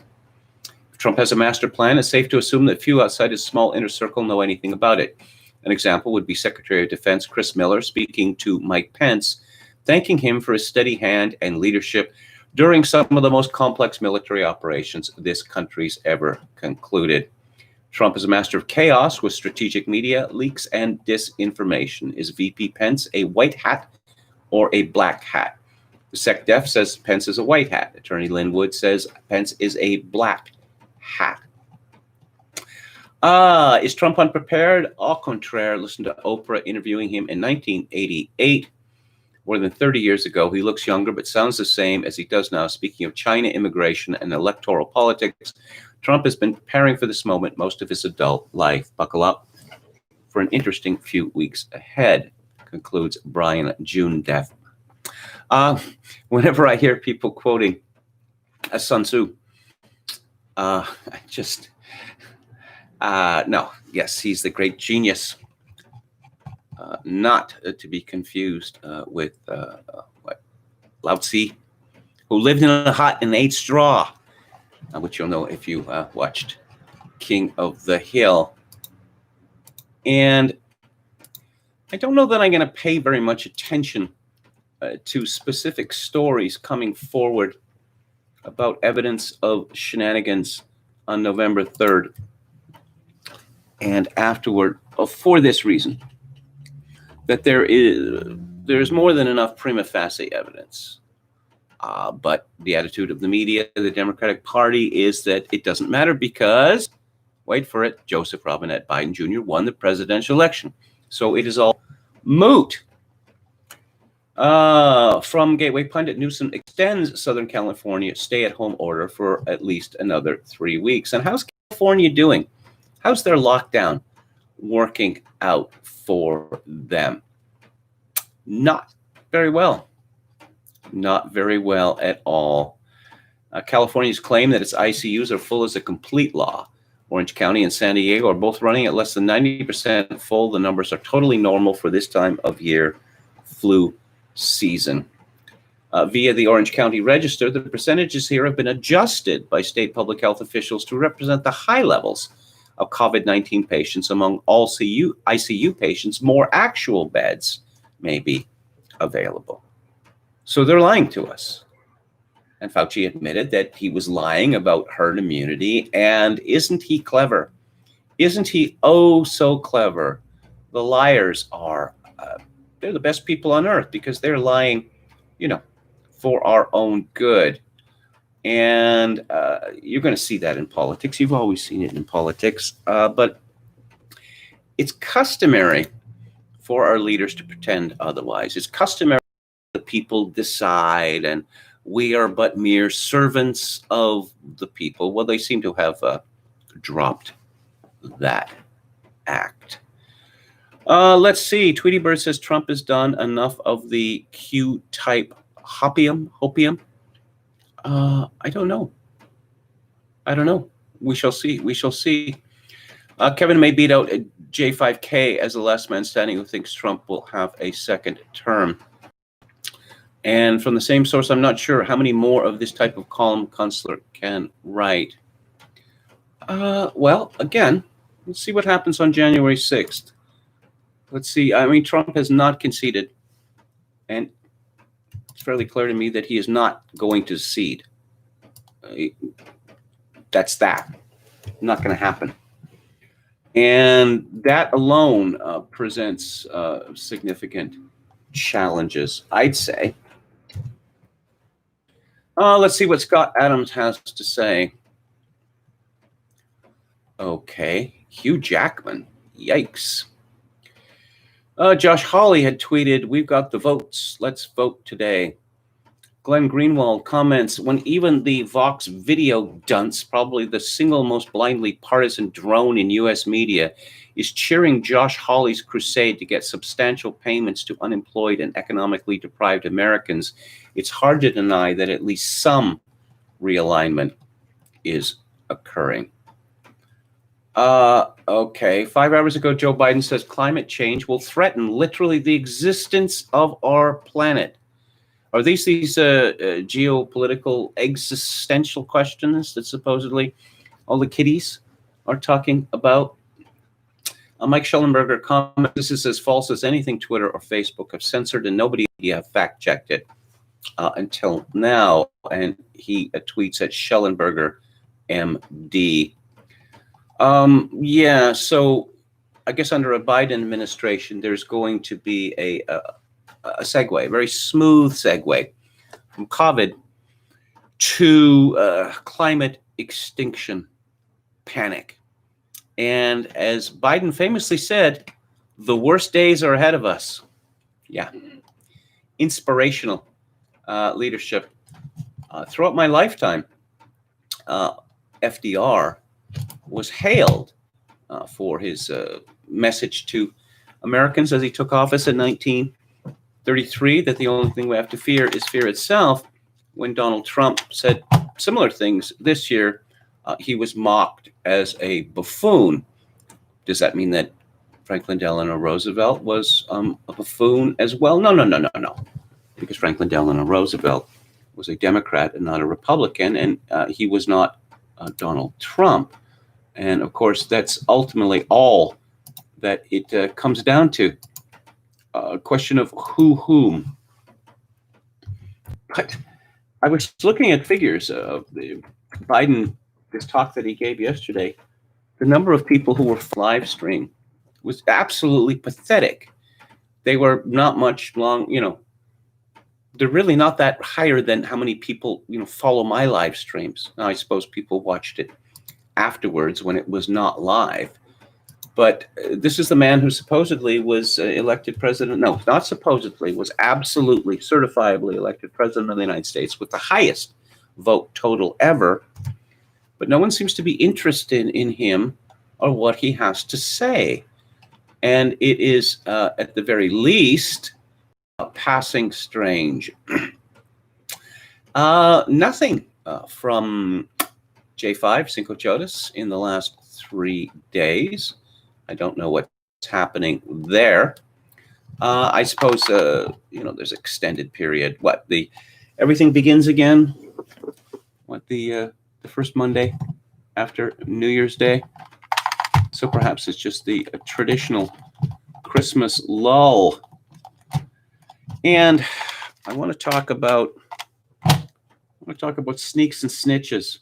If Trump has a master plan, it's safe to assume that few outside his small inner circle know anything about it. An example would be Secretary of Defense Chris Miller speaking to Mike Pence, thanking him for his steady hand and leadership during some of the most complex military operations this country's ever concluded. Trump is a master of chaos with strategic media, leaks, and disinformation. Is VP Pence a white hat or a black hat? The SecDef says Pence is a white hat. Attorney Linwood says Pence is a black hat. Is Trump unprepared? Au contraire. Listen to Oprah interviewing him in 1988. More than 30 years ago. He looks younger but sounds the same as he does now. Speaking of China, immigration, and electoral politics, Trump has been preparing for this moment most of his adult life. Buckle up for an interesting few weeks ahead, concludes Brian Junedef. Whenever I hear people quoting Sun Tzu, no, yes, he's the great genius. Not to be confused with Lao Tzu, who lived in a hut and ate straw, which you'll know if you watched King of the Hill. And I don't know that I'm going to pay very much attention to specific stories coming forward about evidence of shenanigans on November 3rd and afterward, for this reason, that there's more than enough prima facie evidence. But the attitude of the media, the Democratic Party, is that it doesn't matter because, wait for it, Joseph Robinette Biden Jr. won the presidential election. So it is all moot. From Gateway Pundit, Newsom extends Southern California stay-at-home order for at least another 3 weeks. And how's California doing? How's their lockdown working out for them? Not very well. Not very well at all. California's claim that its ICUs are full is a complete lie. Orange County and San Diego are both running at less than 90% full. The numbers are totally normal for this time of year flu season. Via the Orange County Register, the percentages here have been adjusted by state public health officials to represent the high levels of COVID-19 patients among all ICU patients. More actual beds may be available. So they're lying to us. And Fauci admitted that he was lying about herd immunity. And isn't he clever? Isn't he oh so clever? The liars are, they're the best people on earth because they're lying, for our own good. And you're going to see that in politics. You've always seen it in politics. But it's customary for our leaders to pretend otherwise. It's customary that the people decide and we are but mere servants of the people. Well, they seem to have dropped that act. Let's see. Tweety Bird says Trump has done enough of the Q-type hopium. I don't know. We shall see. Kevin may beat out J5K as the last man standing who thinks Trump will have a second term. And from the same source, I'm not sure how many more of this type of column Kunstler can write. Well, again, let's see what happens on January 6th. Let's see. I mean, Trump has not conceded, and it's fairly clear to me that he is not going to cede. That's that. Not going to happen. And that alone presents significant challenges, I'd say. Let's see what Scott Adams has to say. Okay, Hugh Jackman. Yikes. Josh Hawley had tweeted, "We've got the votes. Let's vote today." Glenn Greenwald comments, "When even the Vox video dunce, probably the single most blindly partisan drone in U.S. media, is cheering Josh Hawley's crusade to get substantial payments to unemployed and economically deprived Americans, it's hard to deny that at least some realignment is occurring." Okay. 5 hours ago, Joe Biden says climate change will threaten literally the existence of our planet. Are these geopolitical existential questions that supposedly all the kiddies are talking about? Mike Schellenberger comments, "This is as false as anything Twitter or Facebook have censored, and nobody have fact-checked it until now." And he tweets at Schellenberger, MD. Yeah, so I guess under a Biden administration, there's going to be a segue, a very smooth segue from COVID to climate extinction panic. And as Biden famously said, the worst days are ahead of us. Yeah. Inspirational leadership. Throughout my lifetime, FDR was hailed for his message to Americans as he took office in 1933, that the only thing we have to fear is fear itself. When Donald Trump said similar things this year, he was mocked as a buffoon. Does that mean that Franklin Delano Roosevelt was a buffoon as well? No. Because Franklin Delano Roosevelt was a Democrat and not a Republican, and he was not Donald Trump. And of course, that's ultimately all that it comes down to. A question of whom. But I was looking at figures of the Biden, this talk that he gave yesterday. The number of people who were live stream was absolutely pathetic. They were not much long, they're really not that higher than how many people, follow my live streams. Now, I suppose people watched it afterwards when it was not live. But this is the man who supposedly was elected president. No, not supposedly, was absolutely certifiably elected president of the United States with the highest vote total ever. But no one seems to be interested in him or what he has to say. And it is, at the very least, passing strange. Nothing from J5, Cinco Chodas, in the last 3 days. I don't know what's happening there. I suppose, there's extended period. Everything begins again? The first Monday after New Year's Day? So perhaps it's just the traditional Christmas lull. And I want to talk about sneaks and snitches.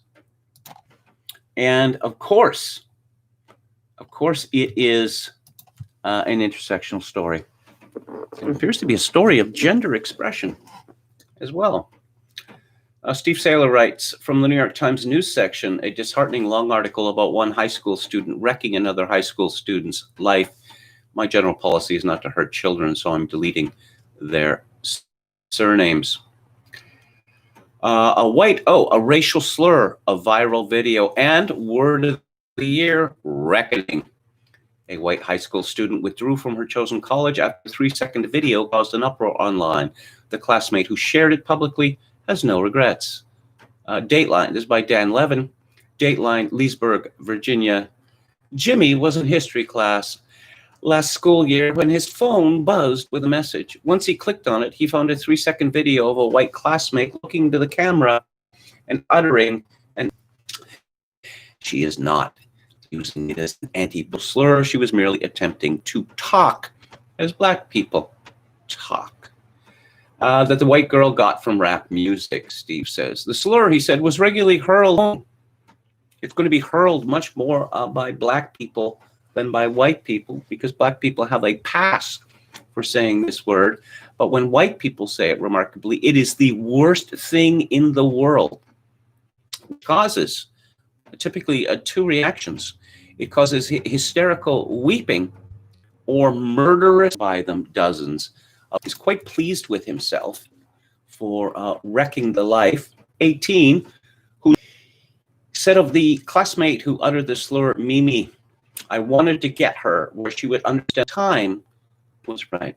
And of course, it is an intersectional story. It appears to be a story of gender expression as well. Steve Saylor writes, from the New York Times news section, a disheartening long article about one high school student wrecking another high school student's life. My general policy is not to hurt children, so I'm deleting their surnames. A racial slur, a viral video, and word of the year, reckoning. A white high school student withdrew from her chosen college after a 3-second video caused an uproar online. The classmate who shared it publicly has no regrets. Dateline, this is by Dan Levin. Dateline, Leesburg, Virginia. Jimmy was in history class last school year when his phone buzzed with a message. Once he clicked on it, he found a 3-second video of a white classmate looking to the camera and uttering, and she is not using it as an anti-black slur. She was merely attempting to talk as black people talk. That the white girl got from rap music, Steve says. The slur, he said, was regularly hurled. It's going to be hurled much more by black people than by white people, because black people have a pass for saying this word. But when white people say it, remarkably, it is the worst thing in the world. It causes typically 2 reactions. It causes hysterical weeping or murderous, by them dozens. He's quite pleased with himself for wrecking the life. 18, who said of the classmate who uttered the slur, Mimi, I wanted to get her where she would understand time was right.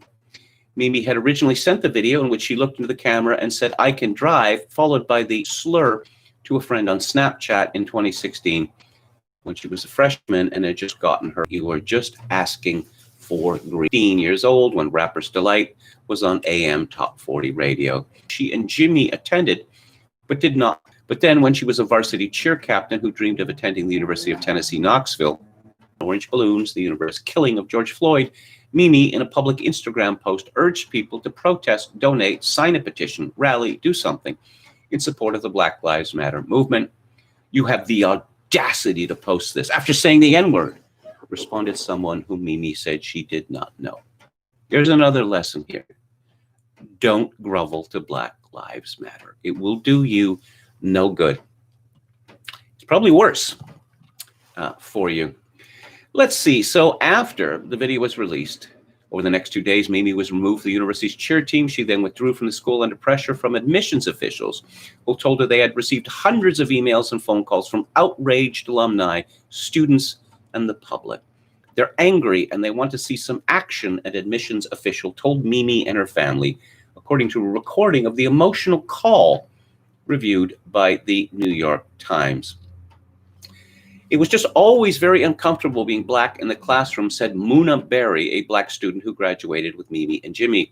Mimi had originally sent the video in which she looked into the camera and said, I can drive, followed by the slur to a friend on Snapchat in 2016 when she was a freshman and had just gotten her. You were just asking for 13 years old when Rapper's Delight was on AM Top 40 radio. She and Jimmy attended, but did not. But then when she was a varsity cheer captain who dreamed of attending the University of Tennessee, Knoxville, orange balloons, the universe killing of George Floyd, Mimi, in a public Instagram post, urged people to protest, donate, sign a petition, rally, do something in support of the Black Lives Matter movement. You have the audacity to post this after saying the N-word, responded someone who Mimi said she did not know. There's another lesson here. Don't grovel to Black Lives Matter. It will do you no good. It's probably worse for you. Let's see. So after the video was released, over the next 2 days, Mimi was removed from the university's cheer team. She then withdrew from the school under pressure from admissions officials who told her they had received hundreds of emails and phone calls from outraged alumni, students, and the public. They're angry and they want to see some action, an admissions official told Mimi and her family, according to a recording of the emotional call reviewed by the New York Times. It was just always very uncomfortable being black in the classroom, said Muna Berry, a black student who graduated with Mimi and Jimmy.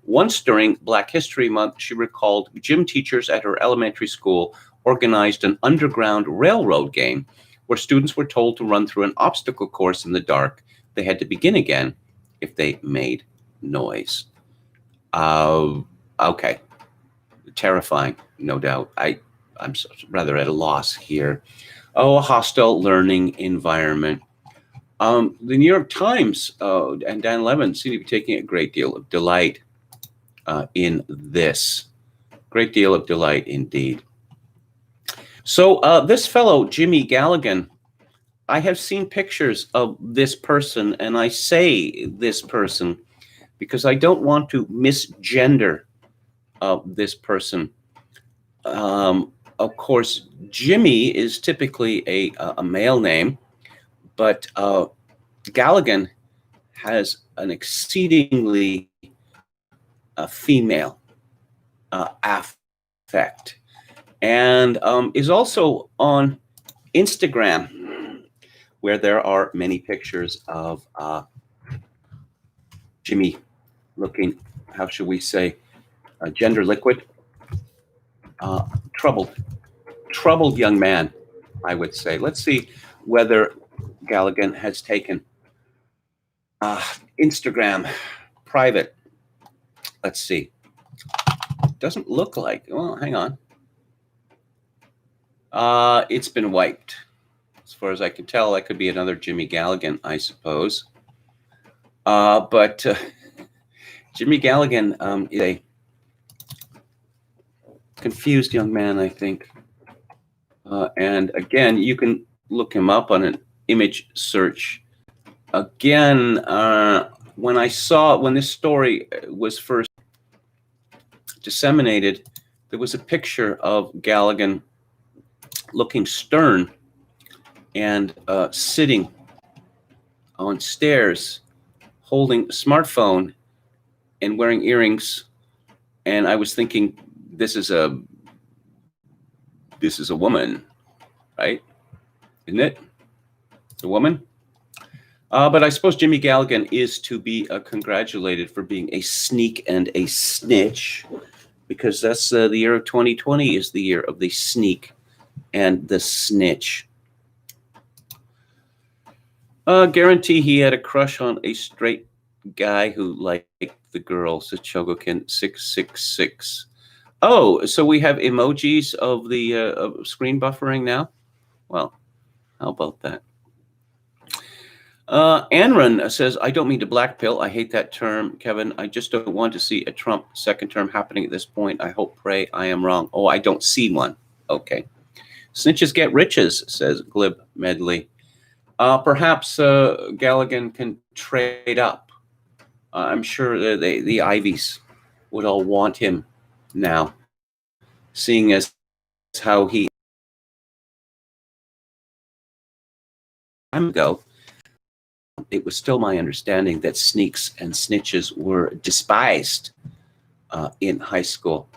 Once during Black History Month, she recalled gym teachers at her elementary school organized an underground railroad game where students were told to run through an obstacle course in the dark. They had to begin again if they made noise. Okay. Terrifying, no doubt. I'm rather at a loss here. A hostile learning environment. The New York Times and Dan Levin seem to be taking a great deal of delight in this. Great deal of delight indeed. So this fellow, Jimmy Galligan, I have seen pictures of this person, and I say this person because I don't want to misgender this person. Of course, Jimmy is typically a male name, but Galligan has an exceedingly female affect, and is also on Instagram, where there are many pictures of Jimmy looking, how should we say, gender liquid, troubled young man, I would say. Let's see whether Galligan has taken Instagram private. Let's see. Doesn't look like. Well, hang on. It's been wiped. As far as I can tell, that could be another Jimmy Galligan, I suppose. But Jimmy Galligan is a confused young man, I think. And again, you can look him up on an image search. Again, when this story was first disseminated, there was a picture of Galligan looking stern and sitting on stairs, holding a smartphone and wearing earrings. And I was thinking, this is a woman, right? Isn't it? A woman? But I suppose Jimmy Galligan is to be congratulated for being a sneak and a snitch, because that's the year of 2020 is the year of the sneak and the snitch. Guarantee he had a crush on a straight guy who liked the girl, says Chogokin 666. Oh, so we have emojis of the screen buffering now? Well, how about that? Anran says, I don't mean to blackpill. I hate that term, Kevin. I just don't want to see a Trump second term happening at this point. I hope, pray, I am wrong. Oh, I don't see one. Okay. Snitches get riches, says Glib Medley. Perhaps Galligan can trade up. I'm sure the Ivies would all want him now, seeing as how he time ago, it was still my understanding that sneaks and snitches were despised in high school.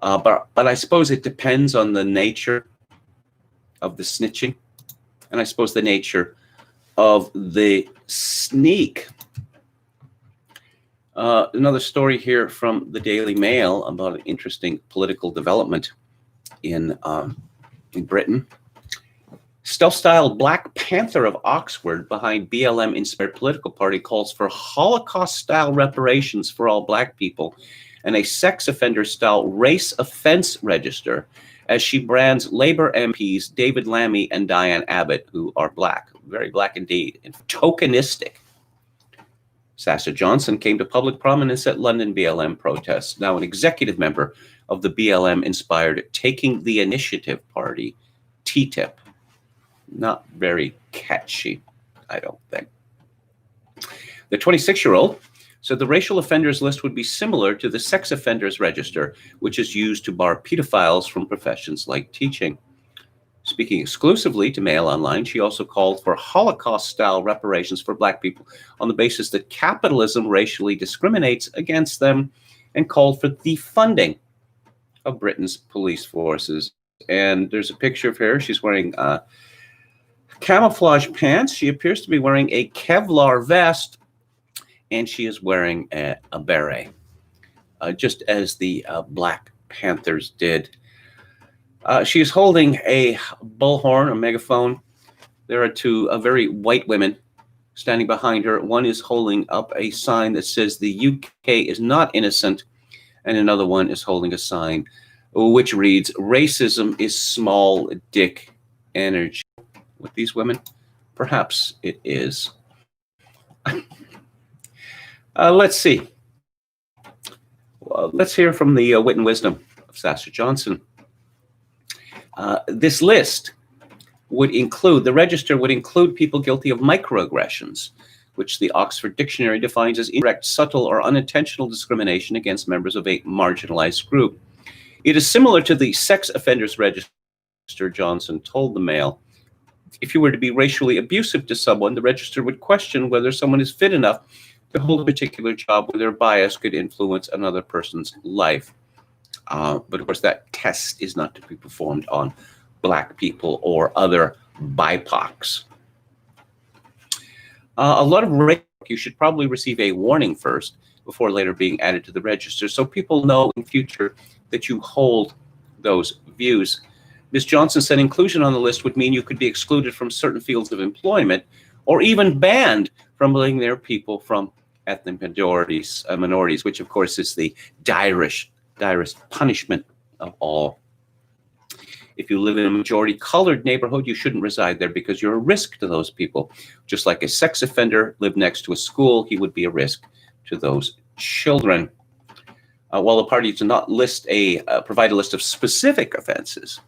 But I suppose it depends on the nature of the snitching, and I suppose the nature of the sneak. Another story here from the Daily Mail about an interesting political development in Britain. Stealth-style Black Panther of Oxford behind BLM-inspired political party calls for Holocaust-style reparations for all Black people and a sex offender-style race offense register as she brands Labour MPs David Lammy and Diane Abbott, who are Black, very Black indeed, and tokenistic. Sasha Johnson came to public prominence at London BLM protests, now an executive member of the BLM-inspired Taking the Initiative Party, TTIP. Not very catchy, I don't think. The 26-year-old said the racial offenders list would be similar to the sex offenders register, which is used to bar pedophiles from professions like teaching. Speaking exclusively to Mail Online, she also called for Holocaust-style reparations for Black people on the basis that capitalism racially discriminates against them, and called for defunding of Britain's police forces. And there's a picture of her. She's wearing camouflage pants. She appears to be wearing a Kevlar vest, and she is wearing a beret, just as the Black Panthers did. She is holding a bullhorn, a megaphone. There are two very white women standing behind her. One is holding up a sign that says the UK is not innocent, and another one is holding a sign which reads, racism is small dick energy. With these women? Perhaps it is. Let's see. Let's hear from the wit and wisdom of Sasha Johnson. This list would include, the register would include people guilty of microaggressions, which the Oxford Dictionary defines as indirect, subtle, or unintentional discrimination against members of a marginalized group. It is similar to the sex offenders register, Johnson told the Mail. If you were to be racially abusive to someone, the register would question whether someone is fit enough to hold a particular job where their bias could influence another person's life. But of course, that test is not to be performed on Black people or other BIPOCs. A lot of rape, you should probably receive a warning first before later being added to the register, so people know in future that you hold those views. Ms. Johnson said inclusion on the list would mean you could be excluded from certain fields of employment or even banned from bringing their people from ethnic minorities, which of course is the direst punishment of all. If you live in a majority colored neighborhood, you shouldn't reside there because you're a risk to those people. Just like a sex offender lived next to a school, he would be a risk to those children. While the party does not provide a list of specific offenses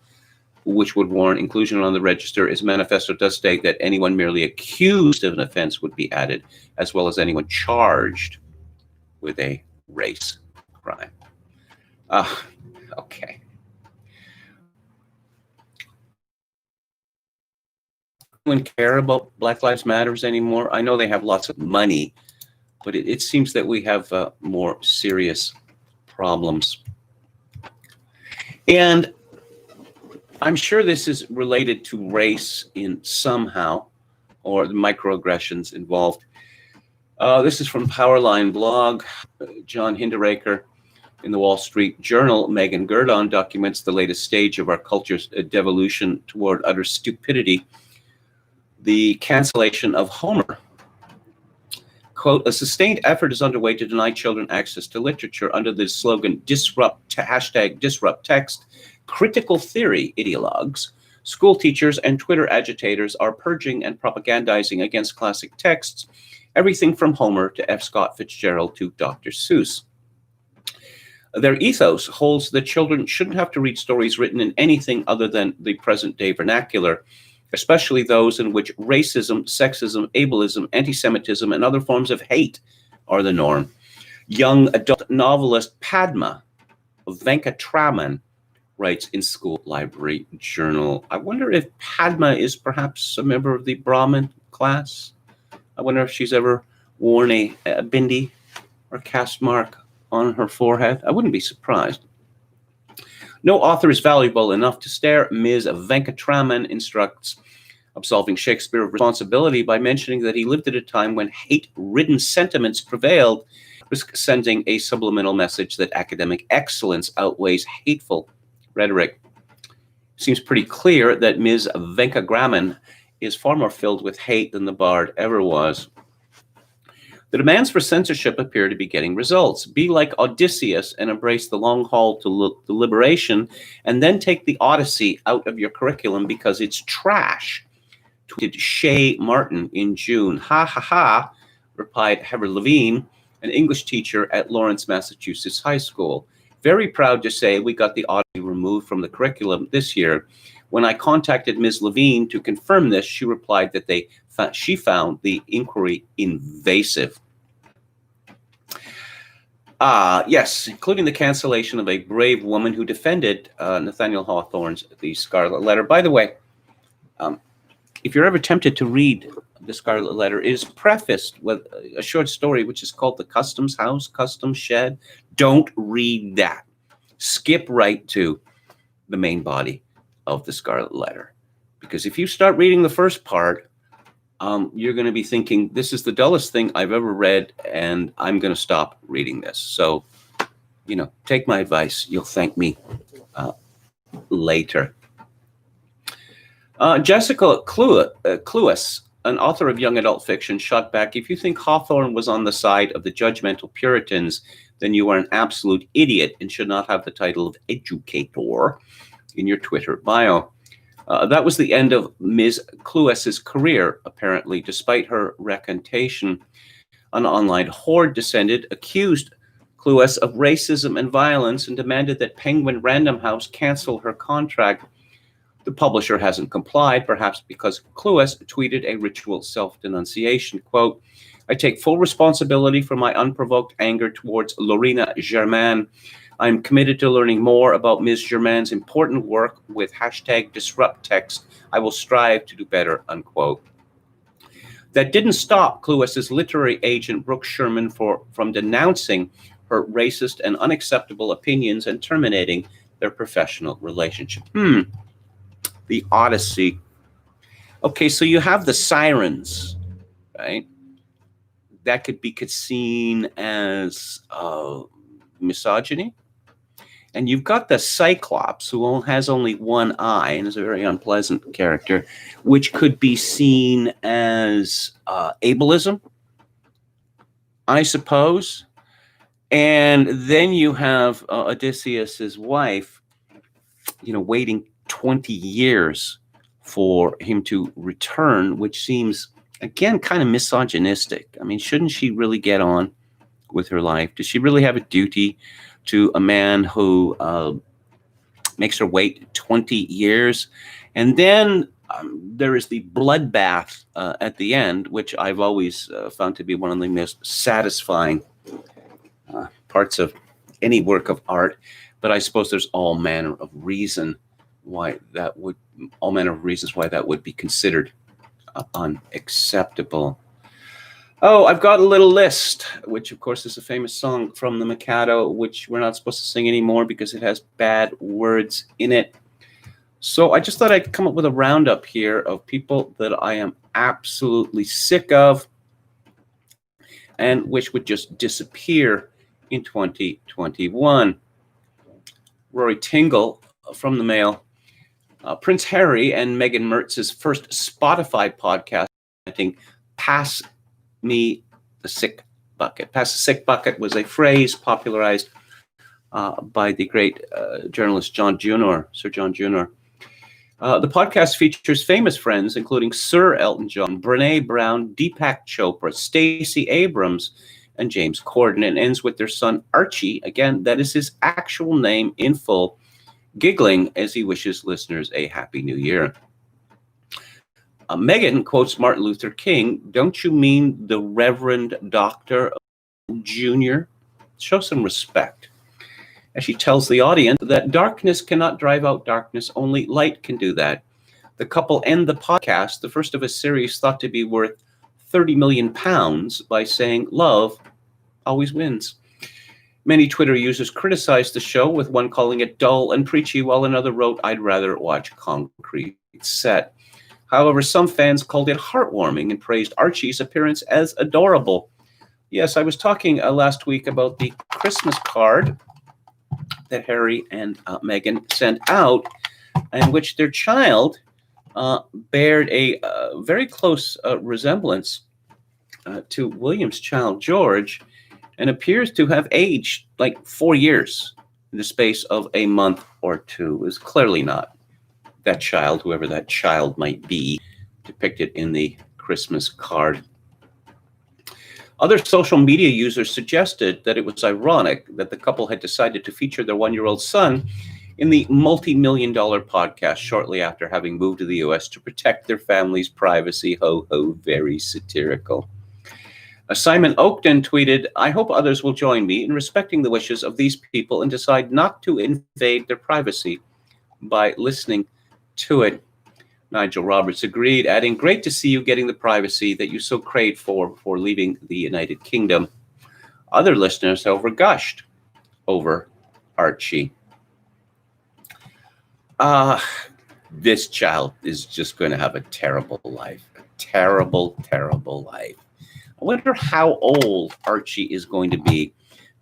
which would warrant inclusion on the register, its manifesto does state that anyone merely accused of an offense would be added, as well as anyone charged with a race crime. Okay. anyone care about Black Lives Matters anymore? I know they have lots of money, but it seems that we have more serious problems. And I'm sure this is related to race in somehow, or the microaggressions involved. This is from Powerline blog. John Hinderaker in the Wall Street Journal. Megan Gurdon documents the latest stage of our culture's devolution toward utter stupidity, the cancellation of Homer. Quote, a sustained effort is underway to deny children access to literature under the slogan hashtag disrupt text. Critical theory ideologues, school teachers, and Twitter agitators are purging and propagandizing against classic texts, everything from Homer to F. Scott Fitzgerald to Dr. Seuss. Their ethos holds that children shouldn't have to read stories written in anything other than the present-day vernacular, especially those in which racism, sexism, ableism, anti-Semitism, and other forms of hate are the norm. Young adult novelist Padma Venkatraman writes in School Library Journal. I wonder if Padma is perhaps a member of the Brahmin class. I wonder if she's ever worn a bindi or caste mark on her forehead. I wouldn't be surprised. No author is valuable enough to stare. Ms. Venkatraman instructs, absolving Shakespeare of responsibility by mentioning that he lived at a time when hate-ridden sentiments prevailed, sending a subliminal message that academic excellence outweighs hateful rhetoric. Seems pretty clear that Ms. Venkatraman is far more filled with hate than the Bard ever was. The demands for censorship appear to be getting results. Be like Odysseus and embrace the long haul to liberation, and then take the Odyssey out of your curriculum because it's trash, tweeted Shay Martin in June. Ha ha ha, replied Heather Levine, an English teacher at Lawrence, Massachusetts High School. Very proud to say we got the Odyssey removed from the curriculum this year. When I contacted Ms. Levine to confirm this, she replied that she found the inquiry invasive. Yes, including the cancellation of a brave woman who defended Nathaniel Hawthorne's The Scarlet Letter. By the way, if you're ever tempted to read The Scarlet Letter, it is prefaced with a short story which is called The Customs House, Customs Shed. Don't read that. Skip right to the main body of The Scarlet Letter. Because if you start reading the first part, you're going to be thinking, this is the dullest thing I've ever read, and I'm going to stop reading this. So, take my advice. You'll thank me later. Jessica Cluess, an author of young adult fiction, shot back, if you think Hawthorne was on the side of the judgmental Puritans, then you are an absolute idiot and should not have the title of educator in your Twitter bio. That was the end of Ms. Cluess's career, apparently, despite her recantation. An online horde descended, accused Cluess of racism and violence, and demanded that Penguin Random House cancel her contract. The publisher hasn't complied, perhaps because Cluess tweeted a ritual self-denunciation. Quote, I take full responsibility for my unprovoked anger towards Lorena Germain. I'm committed to learning more about Ms. Germain's important work with hashtag disrupt text. I will strive to do better, unquote. That didn't stop Cluess's literary agent, Brooke Sherman, from denouncing her racist and unacceptable opinions and terminating their professional relationship. The Odyssey. Okay, so you have the sirens, right? That could be seen as misogyny. And you've got the Cyclops, who has only one eye and is a very unpleasant character, which could be seen as ableism, I suppose. And then you have Odysseus's wife, waiting 20 years for him to return, which seems, again, kind of misogynistic. I mean, shouldn't she really get on with her life? Does she really have a duty to a man who makes her wait 20 years? And then there is the bloodbath at the end, which I've always found to be one of the most satisfying parts of any work of art. But I suppose there's all manner of reasons why that would be considered unacceptable. Oh, I've got a little list, which of course is a famous song from the Mikado, which we're not supposed to sing anymore because it has bad words in it. So I just thought I'd come up with a roundup here of people that I am absolutely sick of and which would just disappear in 2021. Rory Tingle from the Mail. Prince Harry and Meghan Mertz's first Spotify podcast, Pass Me the Sick Bucket. Pass the Sick Bucket was a phrase popularized by the great journalist Sir John Junor. The podcast features famous friends, including Sir Elton John, Brené Brown, Deepak Chopra, Stacey Abrams, and James Corden, and ends with their son Archie. Again, that is his actual name in full, giggling as he wishes listeners a happy new year. Meghan quotes Martin Luther King, "Don't you mean the Reverend Dr. Jr.? Show some respect." As she tells the audience that darkness cannot drive out darkness, only light can do that. The couple end the podcast, the first of a series thought to be worth £30 million, by saying love always wins. Many Twitter users criticized the show, with one calling it dull and preachy, while another wrote, "I'd rather watch Concrete Set." However, some fans called it heartwarming and praised Archie's appearance as adorable. Yes, I was talking last week about the Christmas card that Harry and Meghan sent out, in which their child bared a very close resemblance to William's child, George, and appears to have aged like 4 years in the space of a month or two. Is clearly not that child, whoever that child might be, depicted in the Christmas card. Other social media users suggested that it was ironic that the couple had decided to feature their 1-year-old son in the multi-million-dollar podcast shortly after having moved to the U.S. to protect their family's privacy. Ho, ho, very satirical. Simon Oakton tweeted, "I hope others will join me in respecting the wishes of these people and decide not to invade their privacy by listening to it." Nigel Roberts agreed, adding, "Great to see you getting the privacy that you so craved for before leaving the United Kingdom." Other listeners, however, gushed over Archie. This child is just going to have a terrible life. A terrible, terrible life. I wonder how old Archie is going to be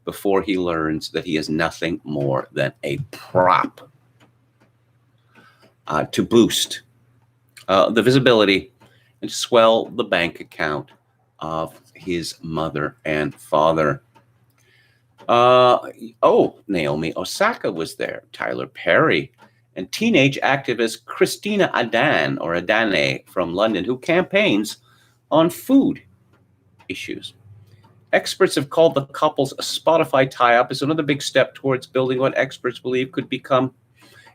before he learns that he is nothing more than a prop to boost the visibility and swell the bank account of his mother and father. Naomi Osaka was there, Tyler Perry, and teenage activist Christina Adane from London, who campaigns on food issues. Experts have called the couple's Spotify tie-up as another big step towards building what experts believe could become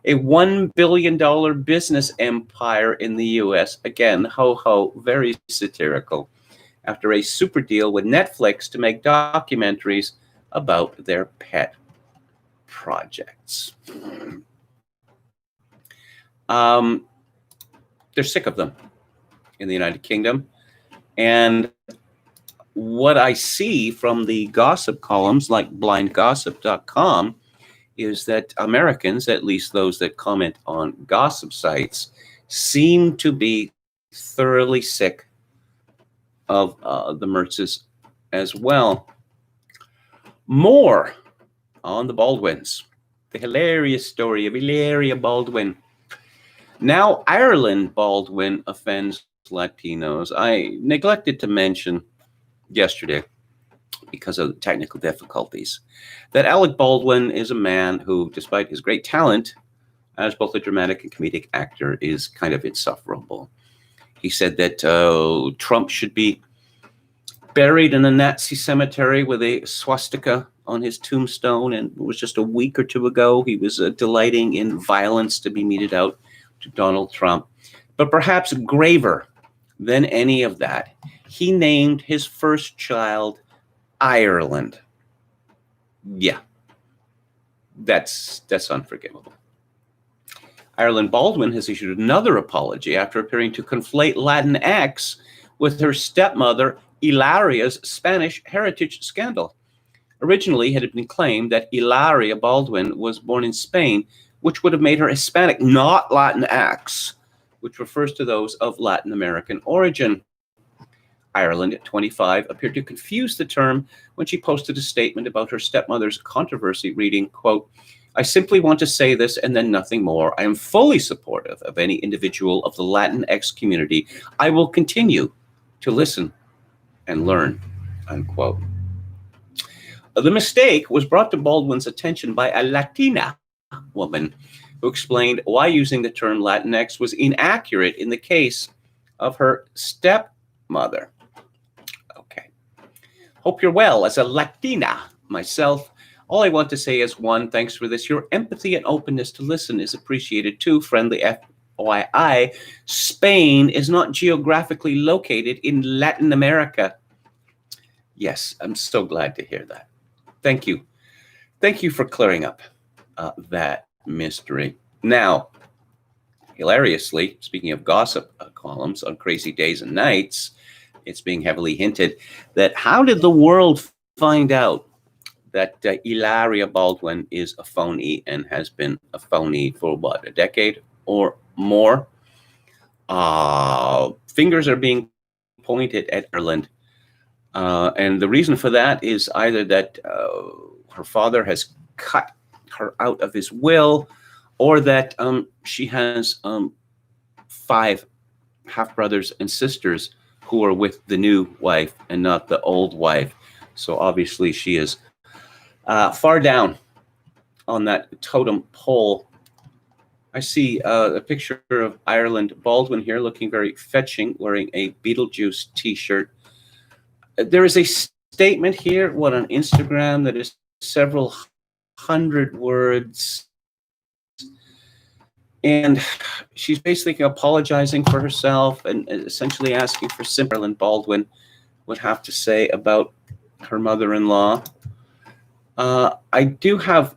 a $1 billion business empire in the U.S. Again, ho-ho, very satirical, after a super deal with Netflix to make documentaries about their pet projects. They're sick of them in the United Kingdom. And what I see from the gossip columns like blindgossip.com is that Americans, at least those that comment on gossip sites, seem to be thoroughly sick of the Mertzes as well. More on the Baldwins. The hilarious story of Hilaria Baldwin. Now Ireland Baldwin offends Latinos. I neglected to mention yesterday, because of the technical difficulties, that Alec Baldwin is a man who, despite his great talent as both a dramatic and comedic actor, is kind of insufferable. He said that Trump should be buried in a Nazi cemetery with a swastika on his tombstone, and it was just a week or two ago he was delighting in violence to be meted out to Donald Trump. But perhaps graver than any of that, he named his first child Ireland. Yeah, that's unforgivable. Ireland Baldwin has issued another apology after appearing to conflate Latinx with her stepmother Hilaria's Spanish heritage scandal. Originally, it had been claimed that Hilaria Baldwin was born in Spain, which would have made her Hispanic, not Latinx, which refers to those of Latin American origin. Ireland, at 25, appeared to confuse the term when she posted a statement about her stepmother's controversy, reading, quote, "I simply want to say this and then nothing more. I am fully supportive of any individual of the Latinx community. I will continue to listen and learn," unquote. The mistake was brought to Baldwin's attention by a Latina woman who explained why using the term Latinx was inaccurate in the case of her stepmother. Okay. Hope you're well. As a Latina myself, all I want to say is, one, thanks for this. Your empathy and openness to listen is appreciated. Two, friendly FYI, Spain is not geographically located in Latin America. Yes, I'm so glad to hear that. Thank you. Thank you for clearing up that mystery. Now, hilariously, speaking of gossip columns on Crazy Days and Nights, it's being heavily hinted that how did the world find out that Hilaria Baldwin is a phony and has been a phony for, what, a decade or more? Fingers are being pointed at Ireland. And the reason for that is either that her father has cut her out of his will, or that she has 5 half-brothers and sisters who are with the new wife and not the old wife. So obviously she is far down on that totem pole. I see a picture of Ireland Baldwin here looking very fetching, wearing a Beetlejuice t-shirt. There is a statement here, on Instagram, that is several hundred words. And she's basically apologizing for herself and essentially asking for sympathy. Ireland Baldwin would have to say about her mother-in-law. I do have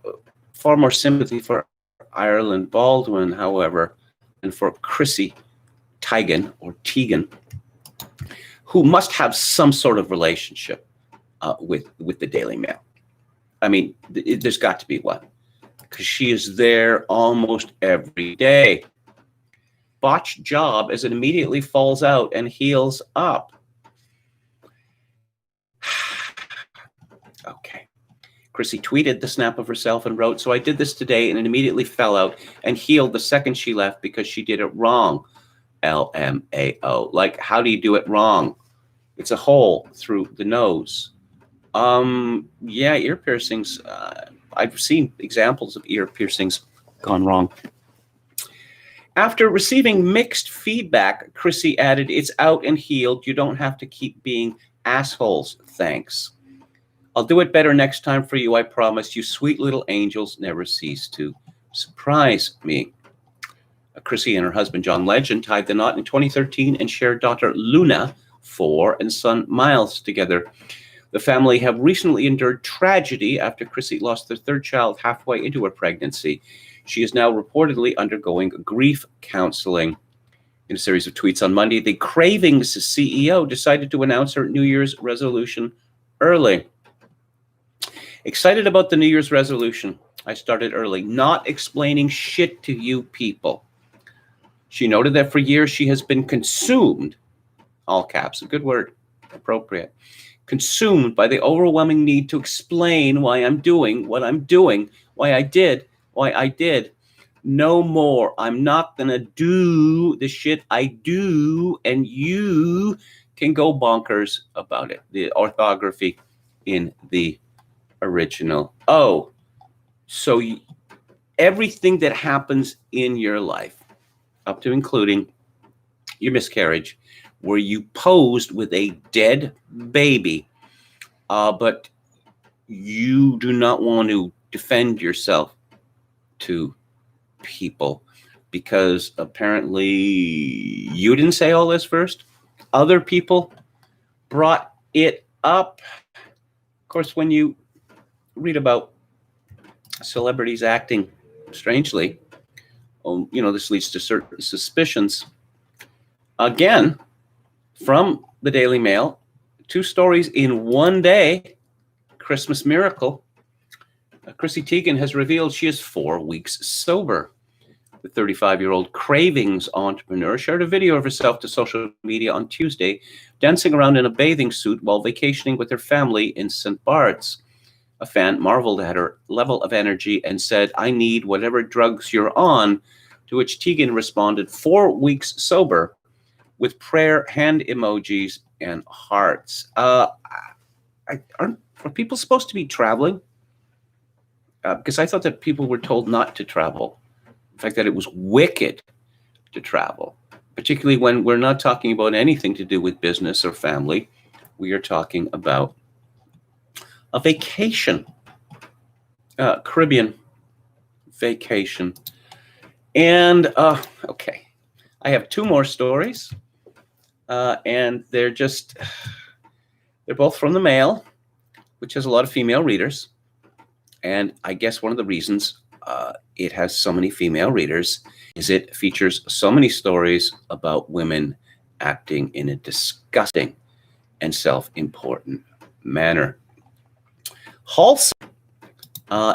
far more sympathy for Ireland Baldwin, however, and for Chrissy Teigen, or Teigen, who must have some sort of relationship with the Daily Mail. I mean, there's got to be one, because she is there almost every day. Botched job as it immediately falls out and heals up. Okay. Chrissy tweeted the snap of herself and wrote, "So I did this today and it immediately fell out and healed the second she left because she did it wrong. LMAO. Like, how do you do it wrong? It's a hole through the nose." Yeah, ear piercings. I've seen examples of ear piercings gone wrong. After receiving mixed feedback, Chrissy added, "It's out and healed. You don't have to keep being assholes. Thanks. I'll do it better next time for you, I promise. You sweet little angels never cease to surprise me." Chrissy and her husband, John Legend, tied the knot in 2013 and shared daughter Luna, 4, and son Miles together. The family have recently endured tragedy after Chrissy lost their 3rd child halfway into her pregnancy. She is now reportedly undergoing grief counseling. In a series of tweets on Monday, the Cravings CEO decided to announce her New Year's resolution early. Excited about the New Year's resolution. I started early, not explaining shit to you people. She noted that for years she has been consumed, all caps, a good word, appropriate, consumed by the overwhelming need to explain why I'm doing what I'm doing, why I did. No more. I'm not going to do the shit I do, and you can go bonkers about it. The orthography in the original. Oh, so everything that happens in your life, up to including your miscarriage, where you posed with a dead baby, but you do not want to defend yourself to people because apparently you didn't say all this first. Other people brought it up. Of course, when you read about celebrities acting strangely, this leads to certain suspicions. Again, from the Daily Mail, 2 stories in one day. Christmas miracle. Chrissy Teigen has revealed she is 4 weeks sober. The 35-year-old Cravings entrepreneur shared a video of herself to social media on Tuesday, dancing around in a bathing suit while vacationing with her family in St. Bart's. A fan marveled at her level of energy and said, "I need whatever drugs you're on," to which Teigen responded, 4 weeks sober, with prayer hand emojis and hearts. Are people supposed to be traveling? Because I thought that people were told not to travel. In fact, that it was wicked to travel, particularly when we're not talking about anything to do with business or family. We are talking about a vacation, Caribbean vacation. And, okay, I have 2 more stories, and they're both from the Mail, which has a lot of female readers. And I guess one of the reasons it has so many female readers is it features so many stories about women acting in a disgusting and self-important manner. Halsey,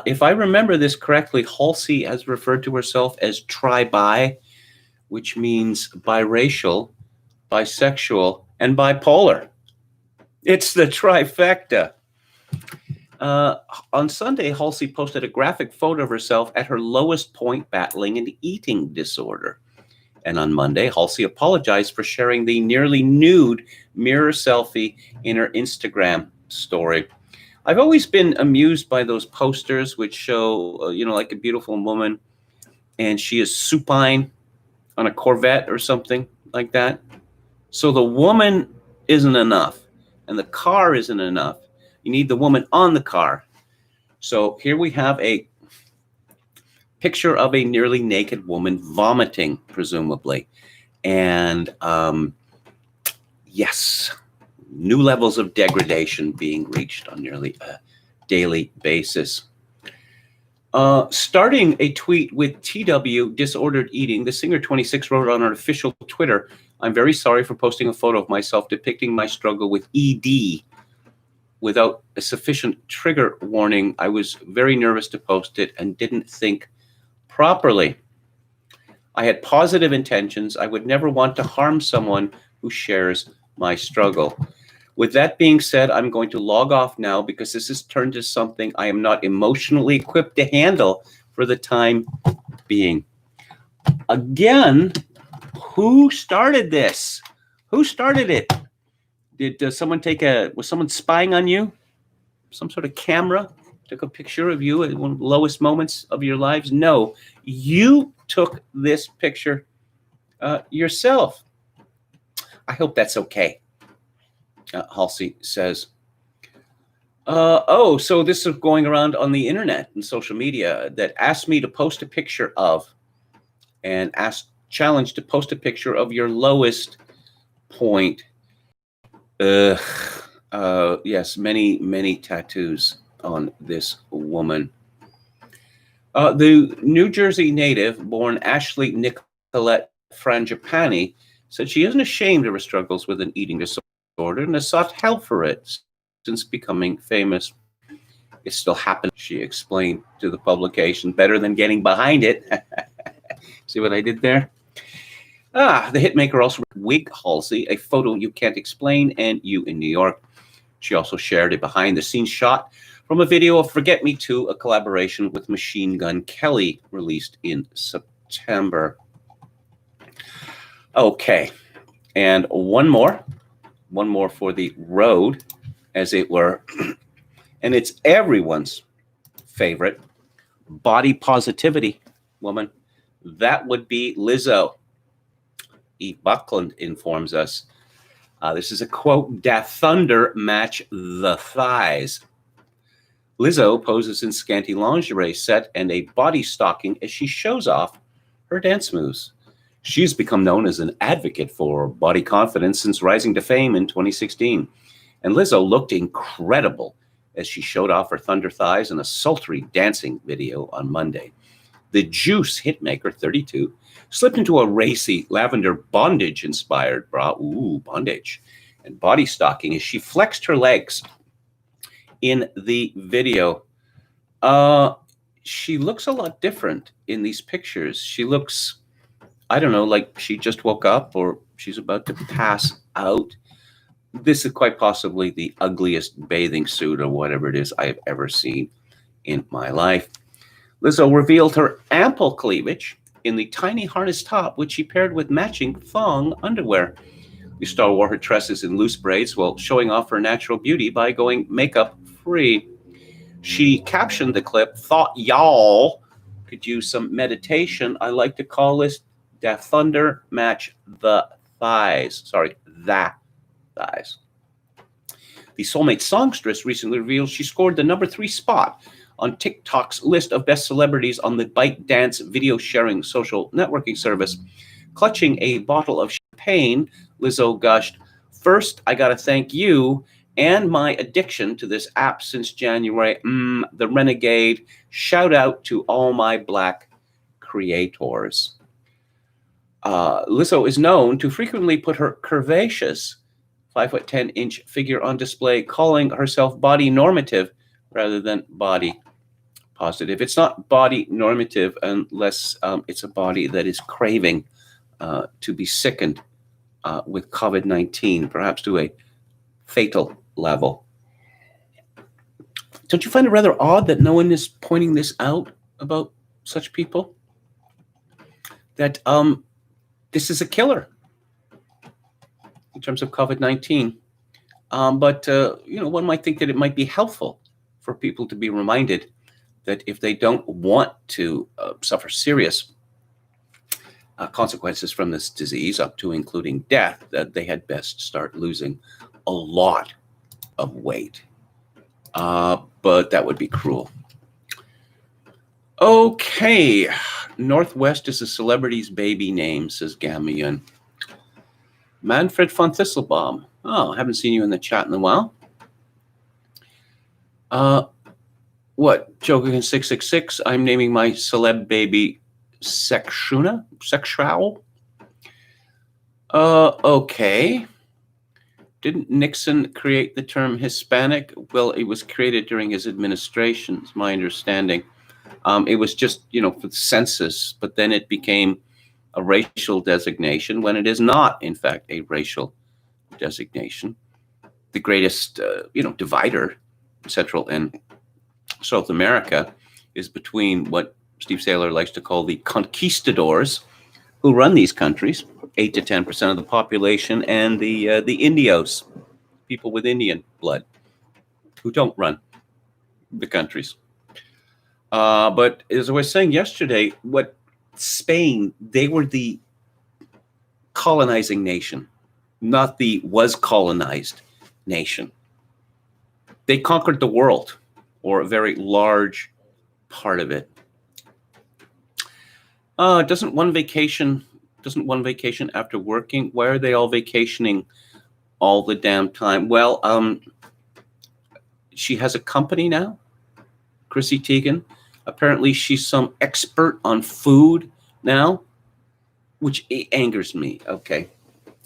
if I remember this correctly, Halsey has referred to herself as tri-bi, which means biracial, bisexual, and bipolar. It's the trifecta. On Sunday, Halsey posted a graphic photo of herself at her lowest point battling an eating disorder. And on Monday, Halsey apologized for sharing the nearly nude mirror selfie in her Instagram story. I've always been amused by those posters which show, like a beautiful woman, and she is supine on a Corvette or something like that. So the woman isn't enough, and the car isn't enough. You need the woman on the car. So here we have a picture of a nearly naked woman vomiting, presumably. And yes, new levels of degradation being reached on nearly a daily basis. Starting a tweet with TW Disordered Eating, the singer 26 wrote on her official Twitter, "I'm very sorry for posting a photo of myself depicting my struggle with ED. Without a sufficient trigger warning, I was very nervous to post it and didn't think properly. I had positive intentions. I would never want to harm someone who shares my struggle. With that being said, I'm going to log off now because this has turned to something I am not emotionally equipped to handle for the time being." Again, who started this? Who started it? Did someone was someone spying on you? Some sort of camera took a picture of you at one of the lowest moments of your lives? No, you took this picture yourself. I hope that's okay, Halsey says. So this is going around on the internet and social media that asked me to post a picture of and challenged to post a picture of your lowest point. Yes, many tattoos on this woman. The New Jersey native born Ashley Nicolette Frangipani said she isn't ashamed of her struggles with an eating disorder and has sought help for it since becoming famous. It still happens, she explained to the publication, better than getting behind it. See what I did there? The hitmaker also Wig Halsey, a photo you can't explain, and You in New York. She also shared a behind-the-scenes shot from a video of Forget Me Too, a collaboration with Machine Gun Kelly, released in September. Okay, and one more for the road, as it were, and it's everyone's favorite body positivity woman. That would be Lizzo. E. Buckland informs us. This is a quote, "Da thunder match the thighs." Lizzo poses in scanty lingerie set and a body stocking as she shows off her dance moves. She's become known as an advocate for body confidence since rising to fame in 2016. And Lizzo looked incredible as she showed off her thunder thighs in a sultry dancing video on Monday. The Juice hitmaker, 32, slipped into a racy lavender bondage-inspired bra, bondage, and body stocking as she flexed her legs in the video. She looks a lot different in these pictures. She looks, I don't know, like she just woke up or she's about to pass out. This is quite possibly the ugliest bathing suit or whatever it is I have ever seen in my life. Lizzo revealed her ample cleavage in the tiny harness top, which she paired with matching thong underwear. The star wore her tresses in loose braids while showing off her natural beauty by going makeup free. She captioned the clip, "Thought y'all could use some meditation. I like to call this the thunder match the thighs." Sorry, the thighs. The Soulmate songstress recently revealed she scored the number 3 spot on TikTok's list of best celebrities on the ByteDance video sharing social networking service. Clutching a bottle of champagne, Lizzo gushed, "First, I gotta thank you and my addiction to this app since January. The renegade. Shout out to all my Black creators." Lizzo is known to frequently put her curvaceous 5'10" figure on display, calling herself body normative rather than body positive. It's not body normative unless it's a body that is craving to be sickened with COVID-19, perhaps to a fatal level. Don't you find it rather odd that no one is pointing this out about such people? That this is a killer in terms of COVID-19. But one might think that it might be helpful for people to be reminded that if they don't want to suffer serious consequences from this disease, up to including death, that they had best start losing a lot of weight. But that would be cruel. Okay. Northwest is a celebrity's baby name, says Gamion. Manfred von Thistlebaum. Oh, haven't seen you in the chat in a while. What? Joking 666. I'm naming my celeb baby Sexual. Okay. Didn't Nixon create the term Hispanic? Well, it was created during his administration, is my understanding. It was just, for the census, but then it became a racial designation when it is not, in fact, a racial designation. The greatest, divider, Central and South America, is between what Steve Saylor likes to call the conquistadors, who run these countries, 8 to 10% of the population, and the Indios, people with Indian blood, who don't run the countries. But as I was saying yesterday, what Spain, they were the colonizing nation, not the was colonized nation. They conquered the world, or a very large part of it. Doesn't one vacation after working? Why are they all vacationing all the damn time? Well, she has a company now, Chrissy Teigen. Apparently she's some expert on food now, which angers me. Okay.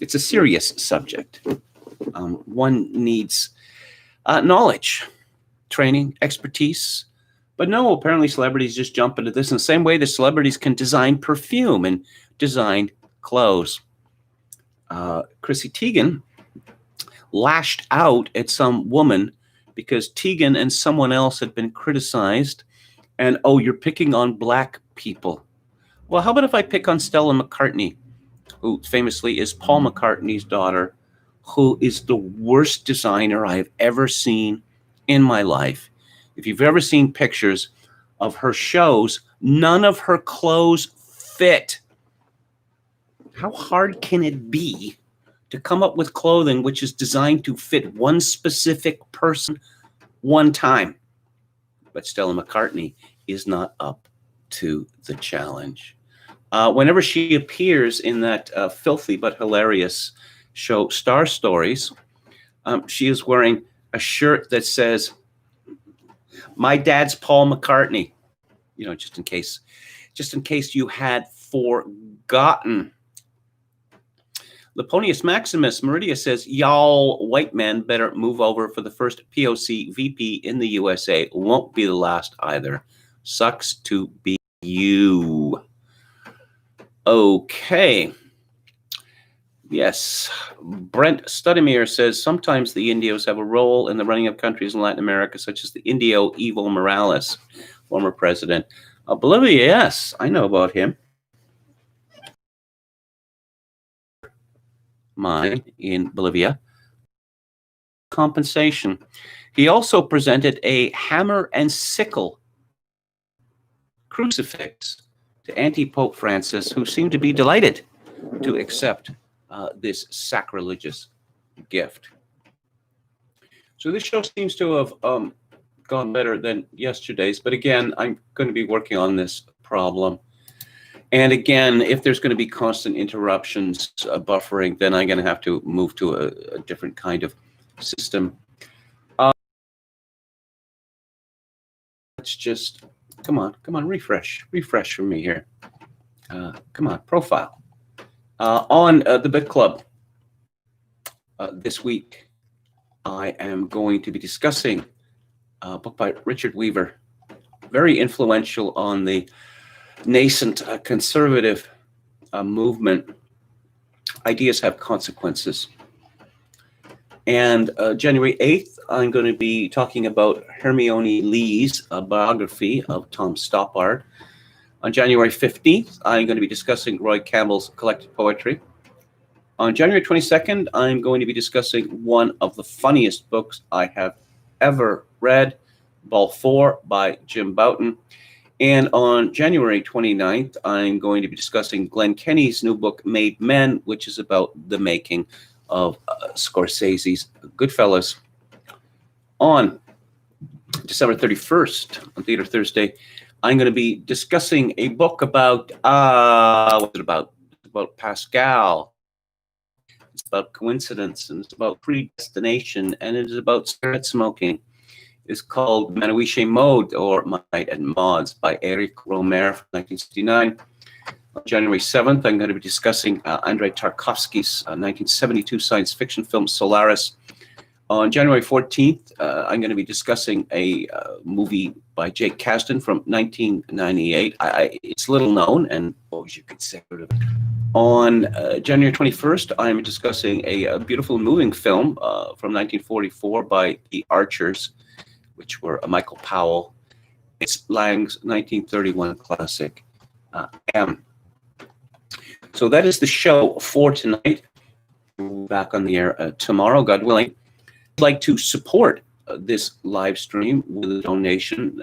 It's a serious subject. One needs knowledge, training, expertise. But no, apparently celebrities just jump into this in the same way that celebrities can design perfume and design clothes. Chrissy Teigen lashed out at some woman because Teigen and someone else had been criticized. And, you're picking on Black people. Well, how about if I pick on Stella McCartney, who famously is Paul McCartney's daughter, who is the worst designer I have ever seen in my life. If you've ever seen pictures of her shows, none of her clothes fit. How hard can it be to come up with clothing which is designed to fit one specific person one time? But Stella McCartney is not up to the challenge. Whenever she appears in that filthy but hilarious show Star Stories, she is wearing a shirt that says, "My dad's Paul McCartney." just in case you had forgotten. Leponius Maximus Meridia says, y'all white men better move over for the first POC VP in the USA. Won't be the last either. Sucks to be you. Okay. Yes. Brent Studimere says, sometimes the Indios have a role in the running of countries in Latin America, such as the Indio Evo Morales, former president. Bolivia, yes, I know about him. Mine in Bolivia. Compensation. He also presented a hammer and sickle crucifix to anti-Pope Francis, who seemed to be delighted to accept this sacrilegious gift. So this show seems to have gone better than yesterday's, but again, I'm going to be working on this problem. And again, if there's going to be constant interruptions, buffering, then I'm going to have to move to a different kind of system. Let's just, come on, refresh for me here. Come on, profile. On the Bit Club this week, I am going to be discussing a book by Richard Weaver, very influential on the nascent conservative movement. Ideas have consequences. And January 8th, I'm going to be talking about Hermione Lee's biography of Tom Stoppard. On January 15th, I'm going to be discussing Roy Campbell's collected poetry. On January 22nd, I'm going to be discussing one of the funniest books I have ever read, Ball 4 by Jim Bouton. And on January 29th, I'm going to be discussing Glenn Kenny's new book, Made Men, which is about the making of Scorsese's Goodfellas. On December 31st, on Theater Thursday, I'm going to be discussing a book about, what's it about? It's about Pascal. It's about coincidence, and it's about predestination, and it is about cigarette smoking. It's called Manuiche Mode, or Might and Mods, by Eric Romer from 1969. On January 7th, I'm going to be discussing Andrei Tarkovsky's 1972 science fiction film Solaris. On January 14th, I'm going to be discussing a movie by Jake Kasdan from 1998. It's little known, and you could say. On January 21st, I'm discussing a beautiful moving film from 1944 by The Archers, which were Michael Powell. It's Lang's 1931 classic, M. So that is the show for tonight. We'll be back on the air tomorrow, God willing. I'd like to support this live stream with a donation.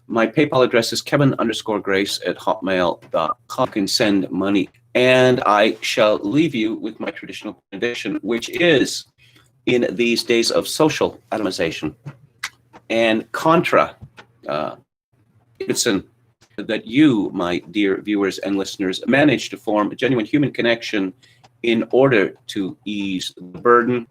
My PayPal address is kevin_grace@hotmail.com. You can send money. And I shall leave you with my traditional benediction, which is, in these days of social atomization and contra Davidson, that you, my dear viewers and listeners, manage to form a genuine human connection in order to ease the burden